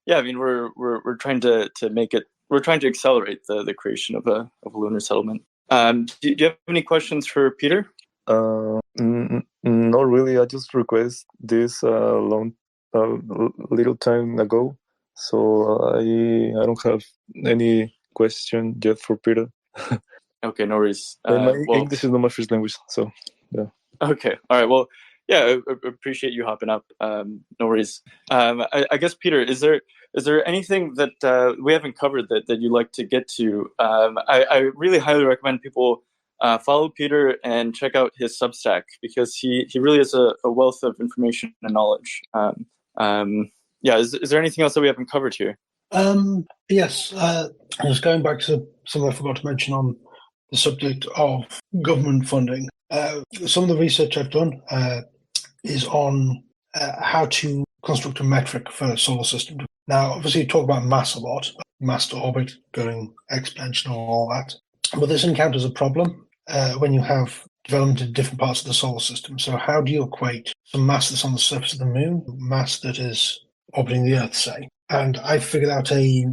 Speaker 1: yeah. I mean, we're trying to make it. We're trying to accelerate the creation of a lunar settlement. Do you have any questions for Peter?
Speaker 3: Not really. I just requested this little time ago, so I don't have any question yet for Peter.
Speaker 1: Okay, no worries.
Speaker 3: English is not my first language, so yeah.
Speaker 1: Okay, all right. Well, yeah, I appreciate you hopping up. No worries. I guess, Peter, is there anything that we haven't covered that you'd like to get to? I really highly recommend people follow Peter and check out his Substack, because he really is a wealth of information and knowledge. Yeah, is there anything else that we haven't covered here?
Speaker 2: Yes, I was going back to something I forgot to mention on the subject of government funding. Some of the research I've done is on how to construct a metric for a solar system. Now, obviously, you talk about mass a lot, mass to orbit, going exponential, all that. But this encounters a problem when you have development in different parts of the solar system. So how do you equate some mass that's on the surface of the moon, mass that is orbiting the Earth, say? And I figured out a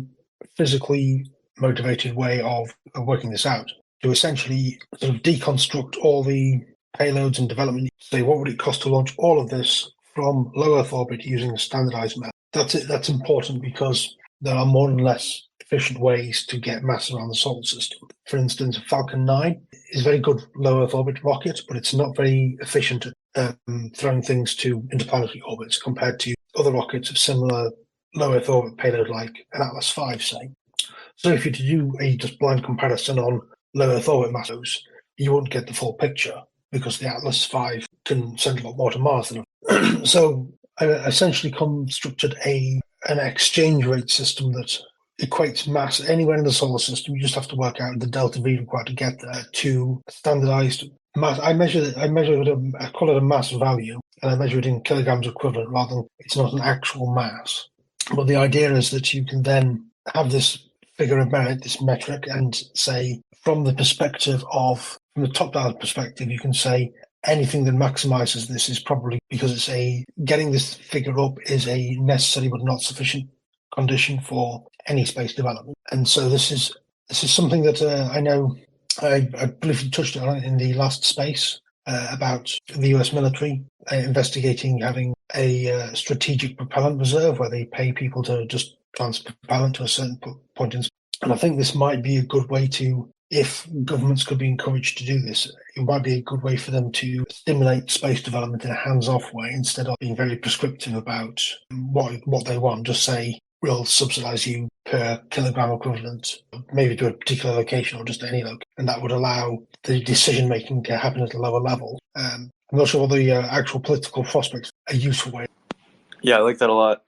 Speaker 2: physically motivated way of working this out, to essentially sort of deconstruct all the payloads and development. Say, what would it cost to launch all of this from low Earth orbit using a standardized method? That's important, because there are more and less efficient ways to get mass around the solar system. For instance, Falcon 9 is a very good low Earth orbit rocket, but it's not very efficient at throwing things to interplanetary orbits compared to other rockets of similar low Earth orbit payload, like an Atlas V, say. So if you do a just blind comparison on low Earth orbit masses, you won't get the full picture, because the Atlas V can send a lot more to Mars than. So I essentially constructed an exchange rate system that equates mass anywhere in the solar system. You just have to work out the delta V required to get there, to standardized mass. I call it a mass value, and I measure it in kilograms equivalent, rather than, it's not an actual mass. But the idea is that you can then have this figure of merit, this metric, and say, from the top-down perspective, you can say anything that maximizes this is probably because getting this figure up is a necessary but not sufficient condition for any space development. And so this is something that I know I briefly touched on in the last space about the US military investigating having a strategic propellant reserve, where they pay people to just transfer propellant to a certain point in space. And I think this might be a good way to, if governments could be encouraged to do this, it might be a good way for them to stimulate space development in a hands-off way, instead of being very prescriptive about what they want. Just say, we'll subsidize you per kilogram equivalent, maybe to a particular location or just any location. And that would allow the decision-making to happen at a lower level. I'm not sure what the actual political prospects are useful way.
Speaker 1: Yeah, I like that a lot.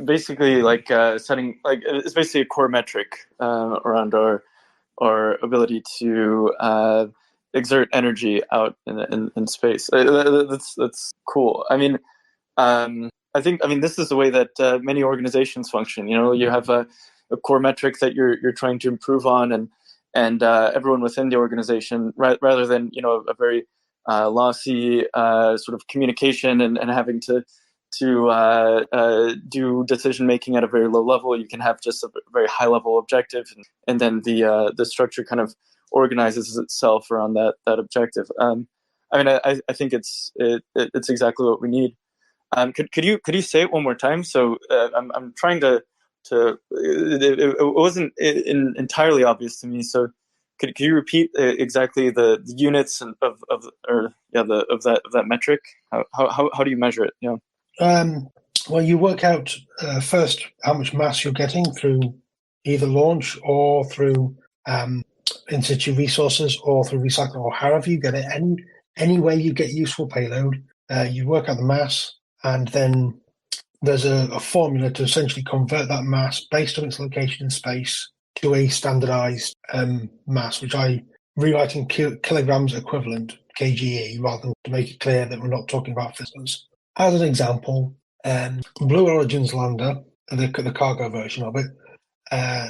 Speaker 1: Basically, like setting, like it's basically a core metric around our ability to exert energy out in space. That's cool. I mean, I think this is the way that many organizations function. You know, you have a core metric that you're trying to improve on, and everyone within the organization, rather than a very lossy sort of communication and having to do decision making at a very low level, you can have just a very high level objective, and then the structure kind of organizes itself around that objective. I think it's exactly what we need. Could you say it one more time? So I'm trying to. It wasn't entirely obvious to me. So could you repeat exactly the units of that metric? How do you measure it? Yeah.
Speaker 2: Well, you work out first how much mass you're getting through either launch or through in situ resources or through recycling or however you get it, any way you get useful payload, you work out the mass, and then there's a formula to essentially convert that mass based on its location in space to a standardized mass, which I rewrite in kilograms equivalent, KGE, rather than to make it clear that we're not talking about physics. As an example, Blue Origin's lander, the cargo version of it,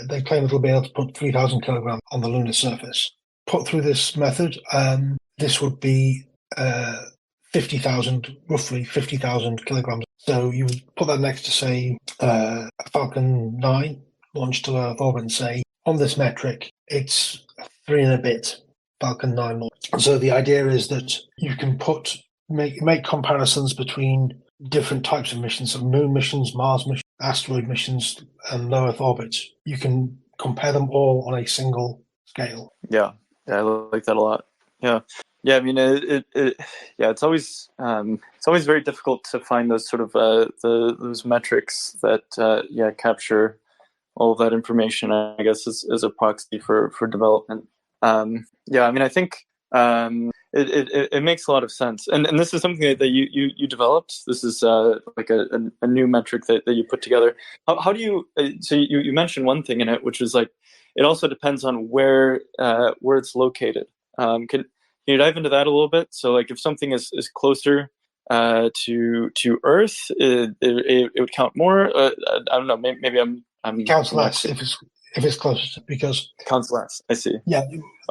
Speaker 2: they claim it'll be able to put 3,000 kilograms on the lunar surface. Put through this method, this would be roughly 50,000 kilograms. So you would put that next to, say, a Falcon 9 launched to Earth orbit and say, on this metric, it's 3 and a bit Falcon 9 launch. So the idea is that you can make comparisons between different types of missions, so moon missions, Mars missions, asteroid missions, and low Earth orbits. You can compare them all on a single scale.
Speaker 1: Yeah, I like that a lot. Yeah. I mean, it's always very difficult to find those sort of those metrics that capture all of that information, I guess, as a proxy for development. I mean, I think it makes a lot of sense, and this is something that you developed. This is like a new metric that you put together. How do you? So you mentioned one thing in it, which is like it also depends on where it's located. Can you dive into that a little bit? So, like, if something is closer to Earth, it would count more. I don't know. Maybe I'm
Speaker 2: counts less if it's closer, because
Speaker 1: counts less. I see.
Speaker 2: Yeah,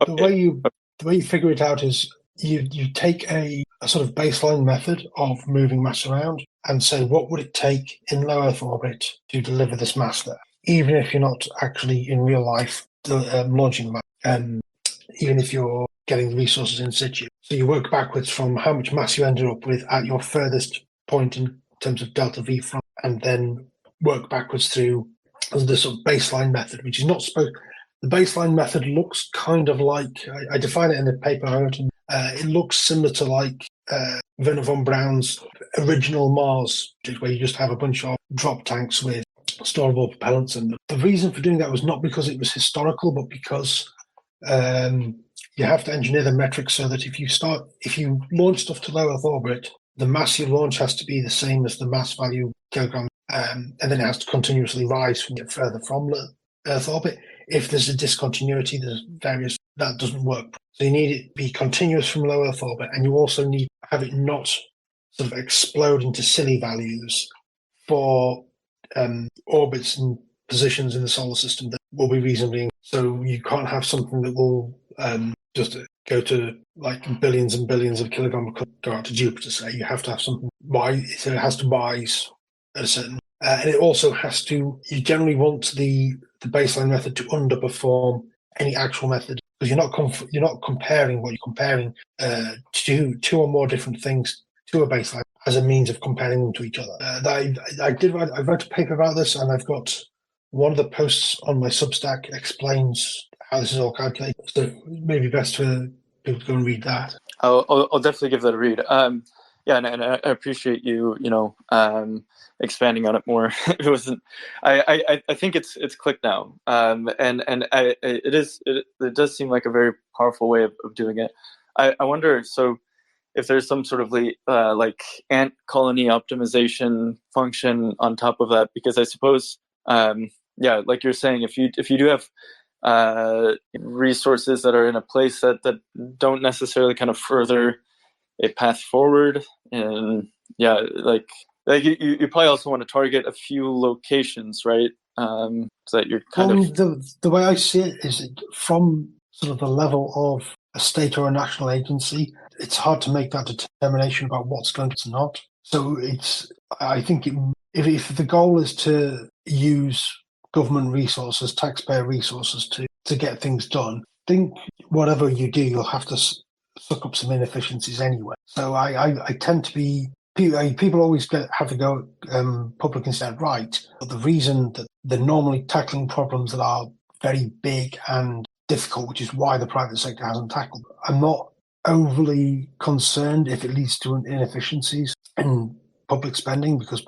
Speaker 2: the way you figure it out is you take a sort of baseline method of moving mass around and say, what would it take in low Earth orbit to deliver this mass there, even if you're not actually in real life launching the mass, even if you're getting the resources in situ. So you work backwards from how much mass you ended up with at your furthest point in terms of delta V from, and then work backwards through the sort of baseline method, which is not supposed. The baseline method looks kind of like, I define it in the paper I wrote, it looks similar to like Werner von Braun's original Mars, where you just have a bunch of drop tanks with storable propellants. And the reason for doing that was not because it was historical, but because you have to engineer the metrics so that if you launch stuff to low Earth orbit, the mass you launch has to be the same as the mass value kilogram, and then it has to continuously rise from it further from Earth orbit. If there's a discontinuity, that doesn't work. So you need it to be continuous from low Earth orbit, and you also need to have it not sort of explode into silly values for orbits and positions in the solar system that will be reasonably. So you can't have something that will just go to like billions and billions of kilograms, go out to Jupiter, say. You have to have something, so it has to rise at a certain, and it also has to, you generally want the baseline method to underperform any actual method, because you're not comparing what you're comparing two or more different things to a baseline as a means of comparing them to each other. I wrote a paper about this, and I've got one of the posts on my Substack explains how this is all calculated. So maybe best for people to go and read that.
Speaker 1: I'll definitely give that a read. And I appreciate you expanding on it more. It wasn't. I think it's clicked now. It does seem like a very powerful way of doing it. I wonder, so if there's some sort of like ant colony optimization function on top of that, because I suppose like you're saying, if you do have resources that are in a place that don't necessarily kind of further a path forward, and like you probably also want to target a few locations, right? So that you're kind of
Speaker 2: the way I see it is from sort of the level of a state or a national agency, it's hard to make that determination about what's going to not. So I think if the goal is to use government resources, taxpayer resources to get things done, I think whatever you do, you'll have to suck up some inefficiencies anyway. So I tend to be, people always have to go public instead right. But the reason that they're normally tackling problems that are very big and difficult, which is why the private sector hasn't tackled. I'm not overly concerned if it leads to inefficiencies in public spending, because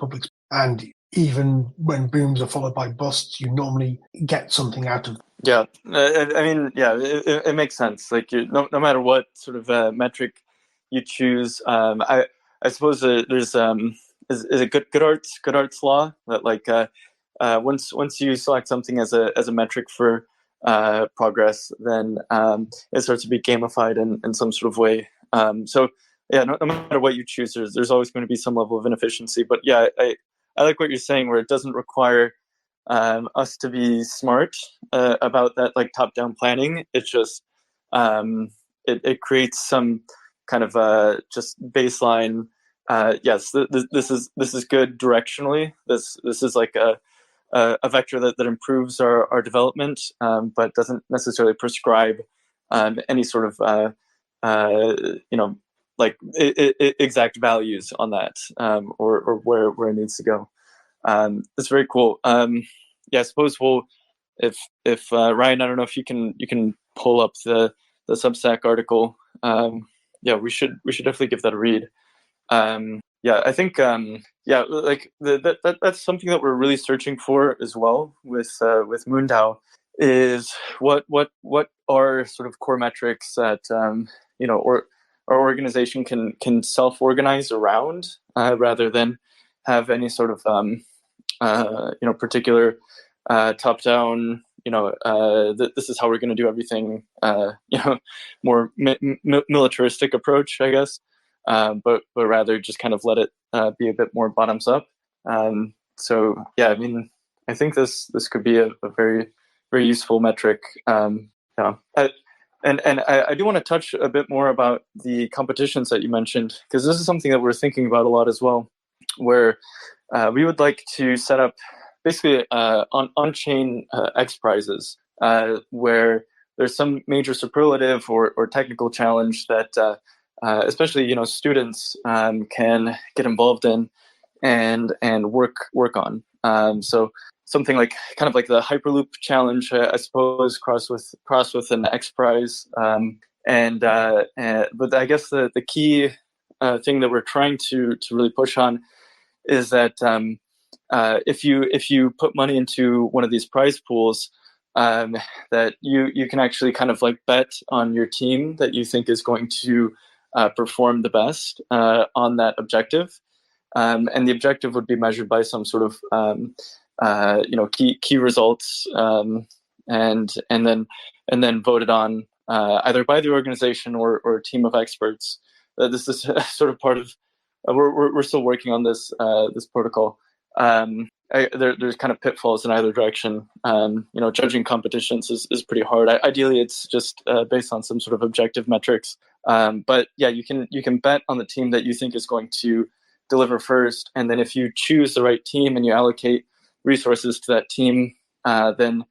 Speaker 2: and even when booms are followed by busts, you normally get something out of.
Speaker 1: Yeah, I mean, yeah, it makes sense. Like, no matter what sort of metric you choose, I suppose there's is a good arts law that like once you select something as a metric for progress, then it starts to be gamified in some sort of way. So yeah, no matter what you choose, there's always going to be some level of inefficiency. But yeah, I like what you're saying, where it doesn't require us to be smart about that, like top-down planning. It's just it creates some kind of just baseline. Yes, this is good directionally. This is like a vector that improves our development, but doesn't necessarily prescribe any sort of like exact values on that, or where it needs to go. It's very cool. Yeah, I suppose if Ryan, I don't know if you can pull up the Substack article. Yeah, we should definitely give that a read. Yeah, I think yeah, like that's something that we're really searching for as well with MoonDAO, is what are sort of core metrics that or our organization can self-organize around, rather than have any sort of particular top-down, this is how we're going to do everything, more militaristic approach, I guess, but rather just kind of let it be a bit more bottoms up. So yeah, I mean, I think this could be a very, very useful metric. And I do want to touch a bit more about the competitions that you mentioned, because this is something that we're thinking about a lot as well, where we would like to set up basically on-chain X prizes, where there's some major superlative or technical challenge that especially students can get involved in and work on. So something like kind of like the Hyperloop challenge, I suppose, cross with an X prize. But I guess the key thing that we're trying to really push on is that if you put money into one of these prize pools, that you can actually kind of like bet on your team that you think is going to perform the best on that objective, and the objective would be measured by some sort of key results, and then voted on either by the organization or a team of experts. This is sort of part of. We're still working on this protocol. There's kind of pitfalls in either direction. Judging competitions is pretty hard. Ideally, it's just based on some sort of objective metrics. But yeah, you can bet on the team that you think is going to deliver first, and then if you choose the right team and you allocate resources to that team, then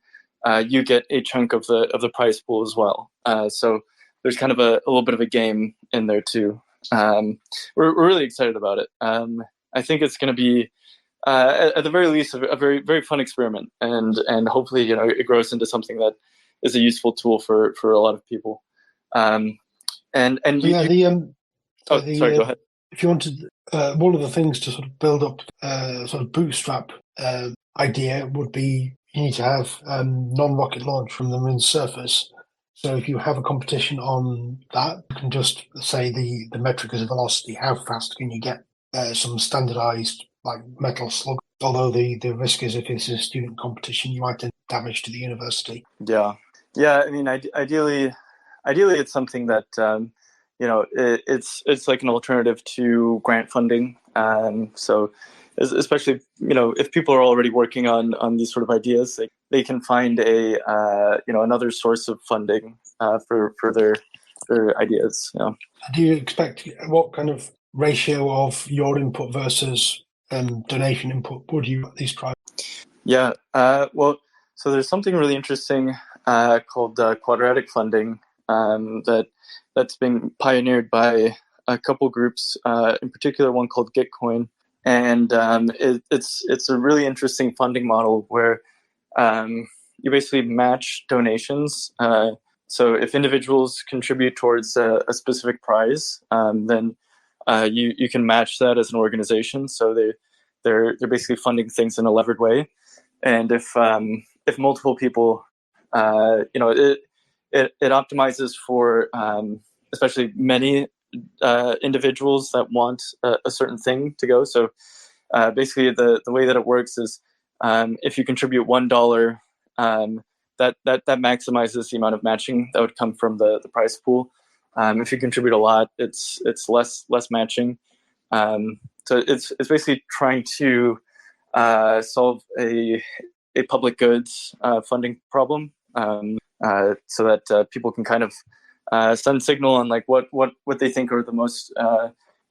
Speaker 1: you get a chunk of the prize pool as well. So there's kind of a little bit of a game in there too. We're really excited about it. I think it's going to be, at the very least, a very, very fun experiment, and hopefully, it grows into something that is a useful tool for a lot of people. Sorry, go ahead.
Speaker 2: If you wanted, one of the things to sort of build up, sort of bootstrap idea would be you need to have non-rocket launch from the moon's surface. So if you have a competition on that, you can just say the metric is velocity. How fast can you get some standardized like metal slug? Although the risk is if it's a student competition, you might do damage to the university.
Speaker 1: Yeah. I mean, ideally, it's something that it's like an alternative to grant funding. So especially if people are already working on these sort of ideas, they can find another source of funding for their ideas.
Speaker 2: Do you expect, what kind of ratio of your input versus donation input would you at these prices?
Speaker 1: Yeah, well, so there's something really interesting called quadratic funding that's been pioneered by a couple groups, in particular one called Gitcoin, and it's a really interesting funding model where you basically match donations. So if individuals contribute towards a specific prize, then you can match that as an organization. So they're basically funding things in a levered way. And if multiple people, it optimizes for especially many individuals that want a certain thing to go. So basically, the way that it works is if you contribute $1, that maximizes the amount of matching that would come from the prize pool. If you contribute a lot, it's less matching. So it's basically trying to solve a public goods funding problem, so that people can kind of send signal on like what they think are the most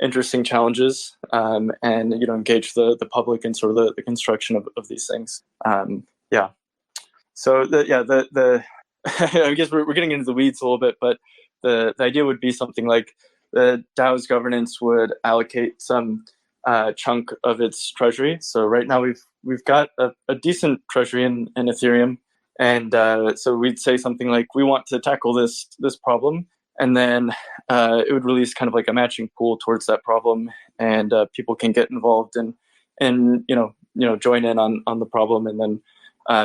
Speaker 1: interesting challenges, and engage the public in sort of the construction of these things. So the I guess we're getting into the weeds a little bit, but the idea would be something like the DAO's governance would allocate some chunk of its treasury. So right now we've got a decent treasury in Ethereum, and so we'd say something like, we want to tackle this problem, and then it would release kind of like a matching pool towards that problem, and people can get involved and join in on the problem, and then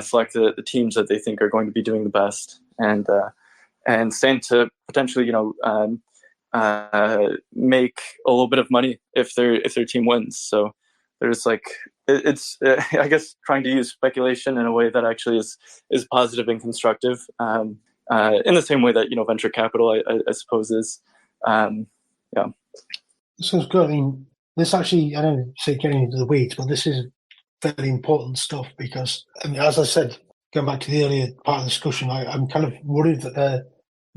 Speaker 1: select the teams that they think are going to be doing the best, and stand to potentially make a little bit of money if their team wins. So there's like it's I guess trying to use speculation in a way that actually is positive and constructive, in the same way that venture capital I suppose is.
Speaker 2: This is good. I mean, this actually, I don't say getting into the weeds, but this is very important stuff, because I mean, as I said, going back to the earlier part of the discussion, I'm kind of worried that the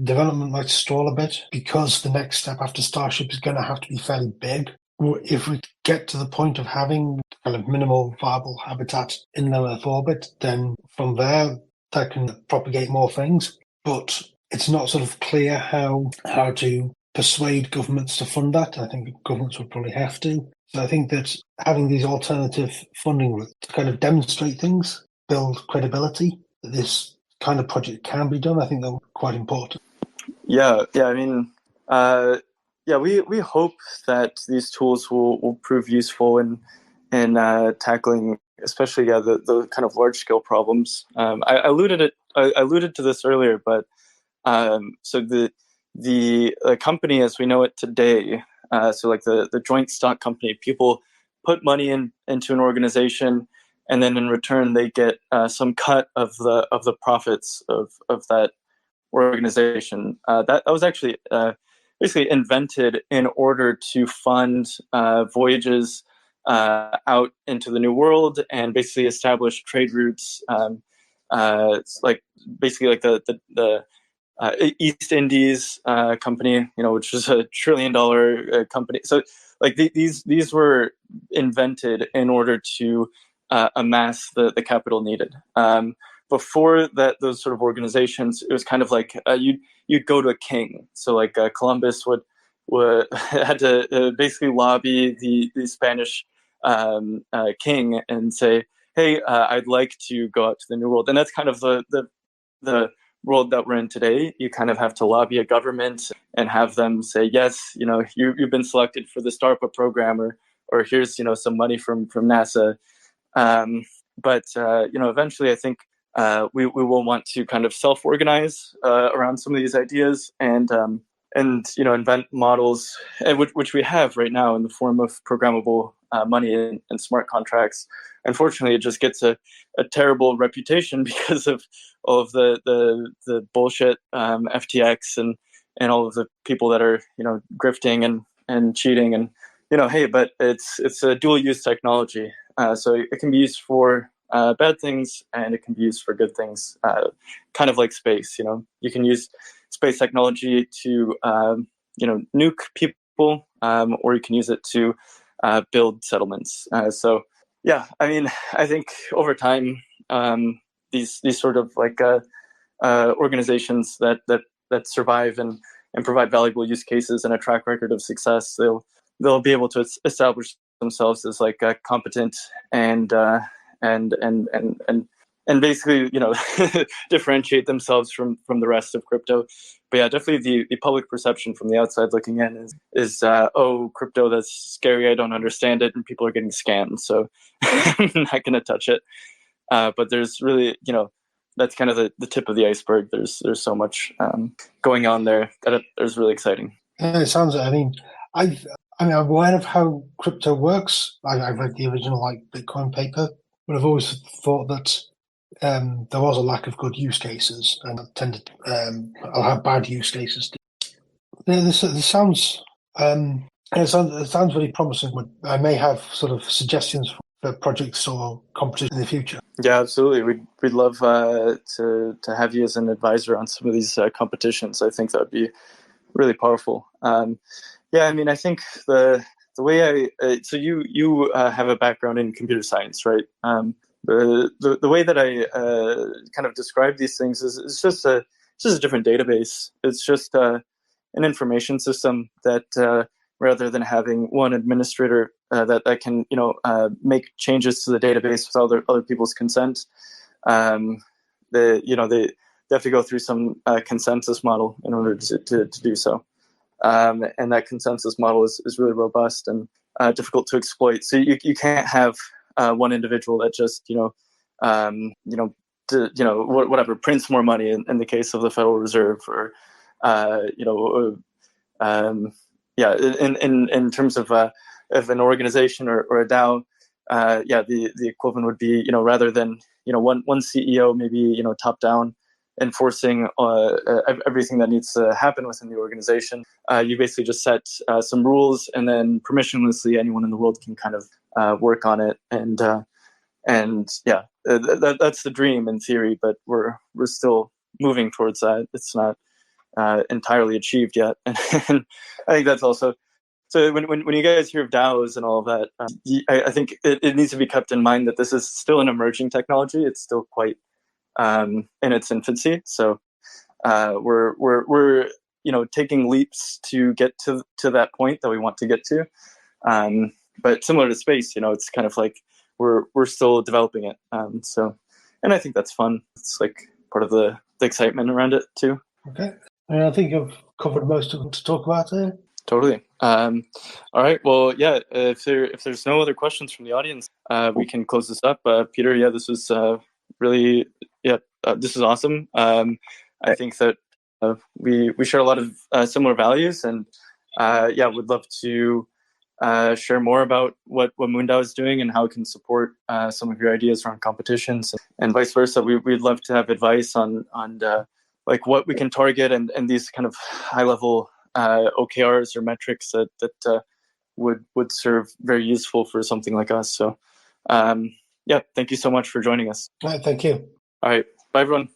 Speaker 2: development might stall a bit, because the next step after Starship is going to have to be fairly big. If we get to the point of having kind of minimal viable habitat in low Earth orbit, then from there that can propagate more things. But it's not sort of clear how to persuade governments to fund that. I think governments would probably have to. So I think that having these alternative funding routes to kind of demonstrate things, build credibility that this kind of project can be done, I think they're quite important.
Speaker 1: Yeah. I mean, we hope that these tools will prove useful in tackling, especially the kind of large scale problems. I alluded to this earlier, but so the company as we know it today, so like the joint stock company, people put money into an organization, and then in return they get some cut of the profits of that organization. That was actually basically invented in order to fund voyages out into the New World, and basically establish trade routes, like basically like the East Indies company, which is $1 trillion company. So like these were invented in order to amass the capital needed. Before that, those sort of organizations, it was kind of like you'd go to a king. So like Columbus would had to basically lobby the Spanish king and say, hey, I'd like to go out to the New World. And that's kind of the world that we're in today. You kind of have to lobby a government and have them say, yes, you've been selected for the DARPA program, or here's some money from NASA. But eventually I think we will want to kind of self-organize around some of these ideas, and invent models, which we have right now in the form of programmable money and smart contracts. Unfortunately, it just gets a terrible reputation because of all of the bullshit, FTX and all of the people that are grifting and cheating, and hey, but it's a dual use technology, so it can be used for bad things, and it can be used for good things, kind of like space. You can use space technology to nuke people, or you can use it to build settlements. So yeah, I mean, I think over time, these sort of like organizations that survive and provide valuable use cases and a track record of success, they'll be able to establish themselves as like competent and and basically, differentiate themselves from the rest of crypto. But yeah, definitely the public perception from the outside looking in is crypto, that's scary, I don't understand it, and people are getting scammed, so I'm not going to touch it. But there's really, that's kind of the tip of the iceberg. There's so much going on there that is really exciting.
Speaker 2: It sounds. I'm aware of how crypto works. I've read the original Bitcoin paper, but I've always thought that there was a lack of good use cases, and I'll have bad use cases. This sounds. It sounds really promising. I may have sort of suggestions for projects or competition in the future.
Speaker 1: Yeah, absolutely. We'd love to have you as an advisor on some of these competitions. I think that would be really powerful. I think the way so you have a background in computer science, right? The way that I kind of describe these things is just a different database. It's just an information system that rather than having one administrator that can make changes to the database with other people's consent, they have to go through some consensus model in order to do so. And that consensus model is really robust and difficult to exploit. So you can't have one individual that just whatever prints more money in the case of the Federal Reserve, or in terms of an organization or a DAO, the equivalent would be rather than one CEO maybe top down enforcing everything that needs to happen within the organization. You basically just set some rules, and then permissionlessly anyone in the world can kind of work on it. That's the dream in theory, but we're still moving towards that. It's not entirely achieved yet, and I think that's also. So when you guys hear of DAOs and all of that, I think it needs to be kept in mind that this is still an emerging technology. It's still quite in its infancy. So we're taking leaps to get to that point that we want to get to. But similar to space, it's kind of like we're still developing it. And I think that's fun. It's like part of the excitement around it too.
Speaker 2: Okay. I think I've covered most of it to talk about here.
Speaker 1: Totally. All right. Well, yeah. If there's no other questions from the audience, we can close this up. Peter, yeah, this was really, this is awesome. I think that we share a lot of similar values, and would love to share more about what MoonDAO is doing and how it can support some of your ideas around competitions, and vice versa. We'd love to have advice on like what we can target and these kind of high level OKRs or metrics that would serve very useful for something like us. So thank you so much for joining us.
Speaker 2: All right, thank you.
Speaker 1: All right, bye everyone.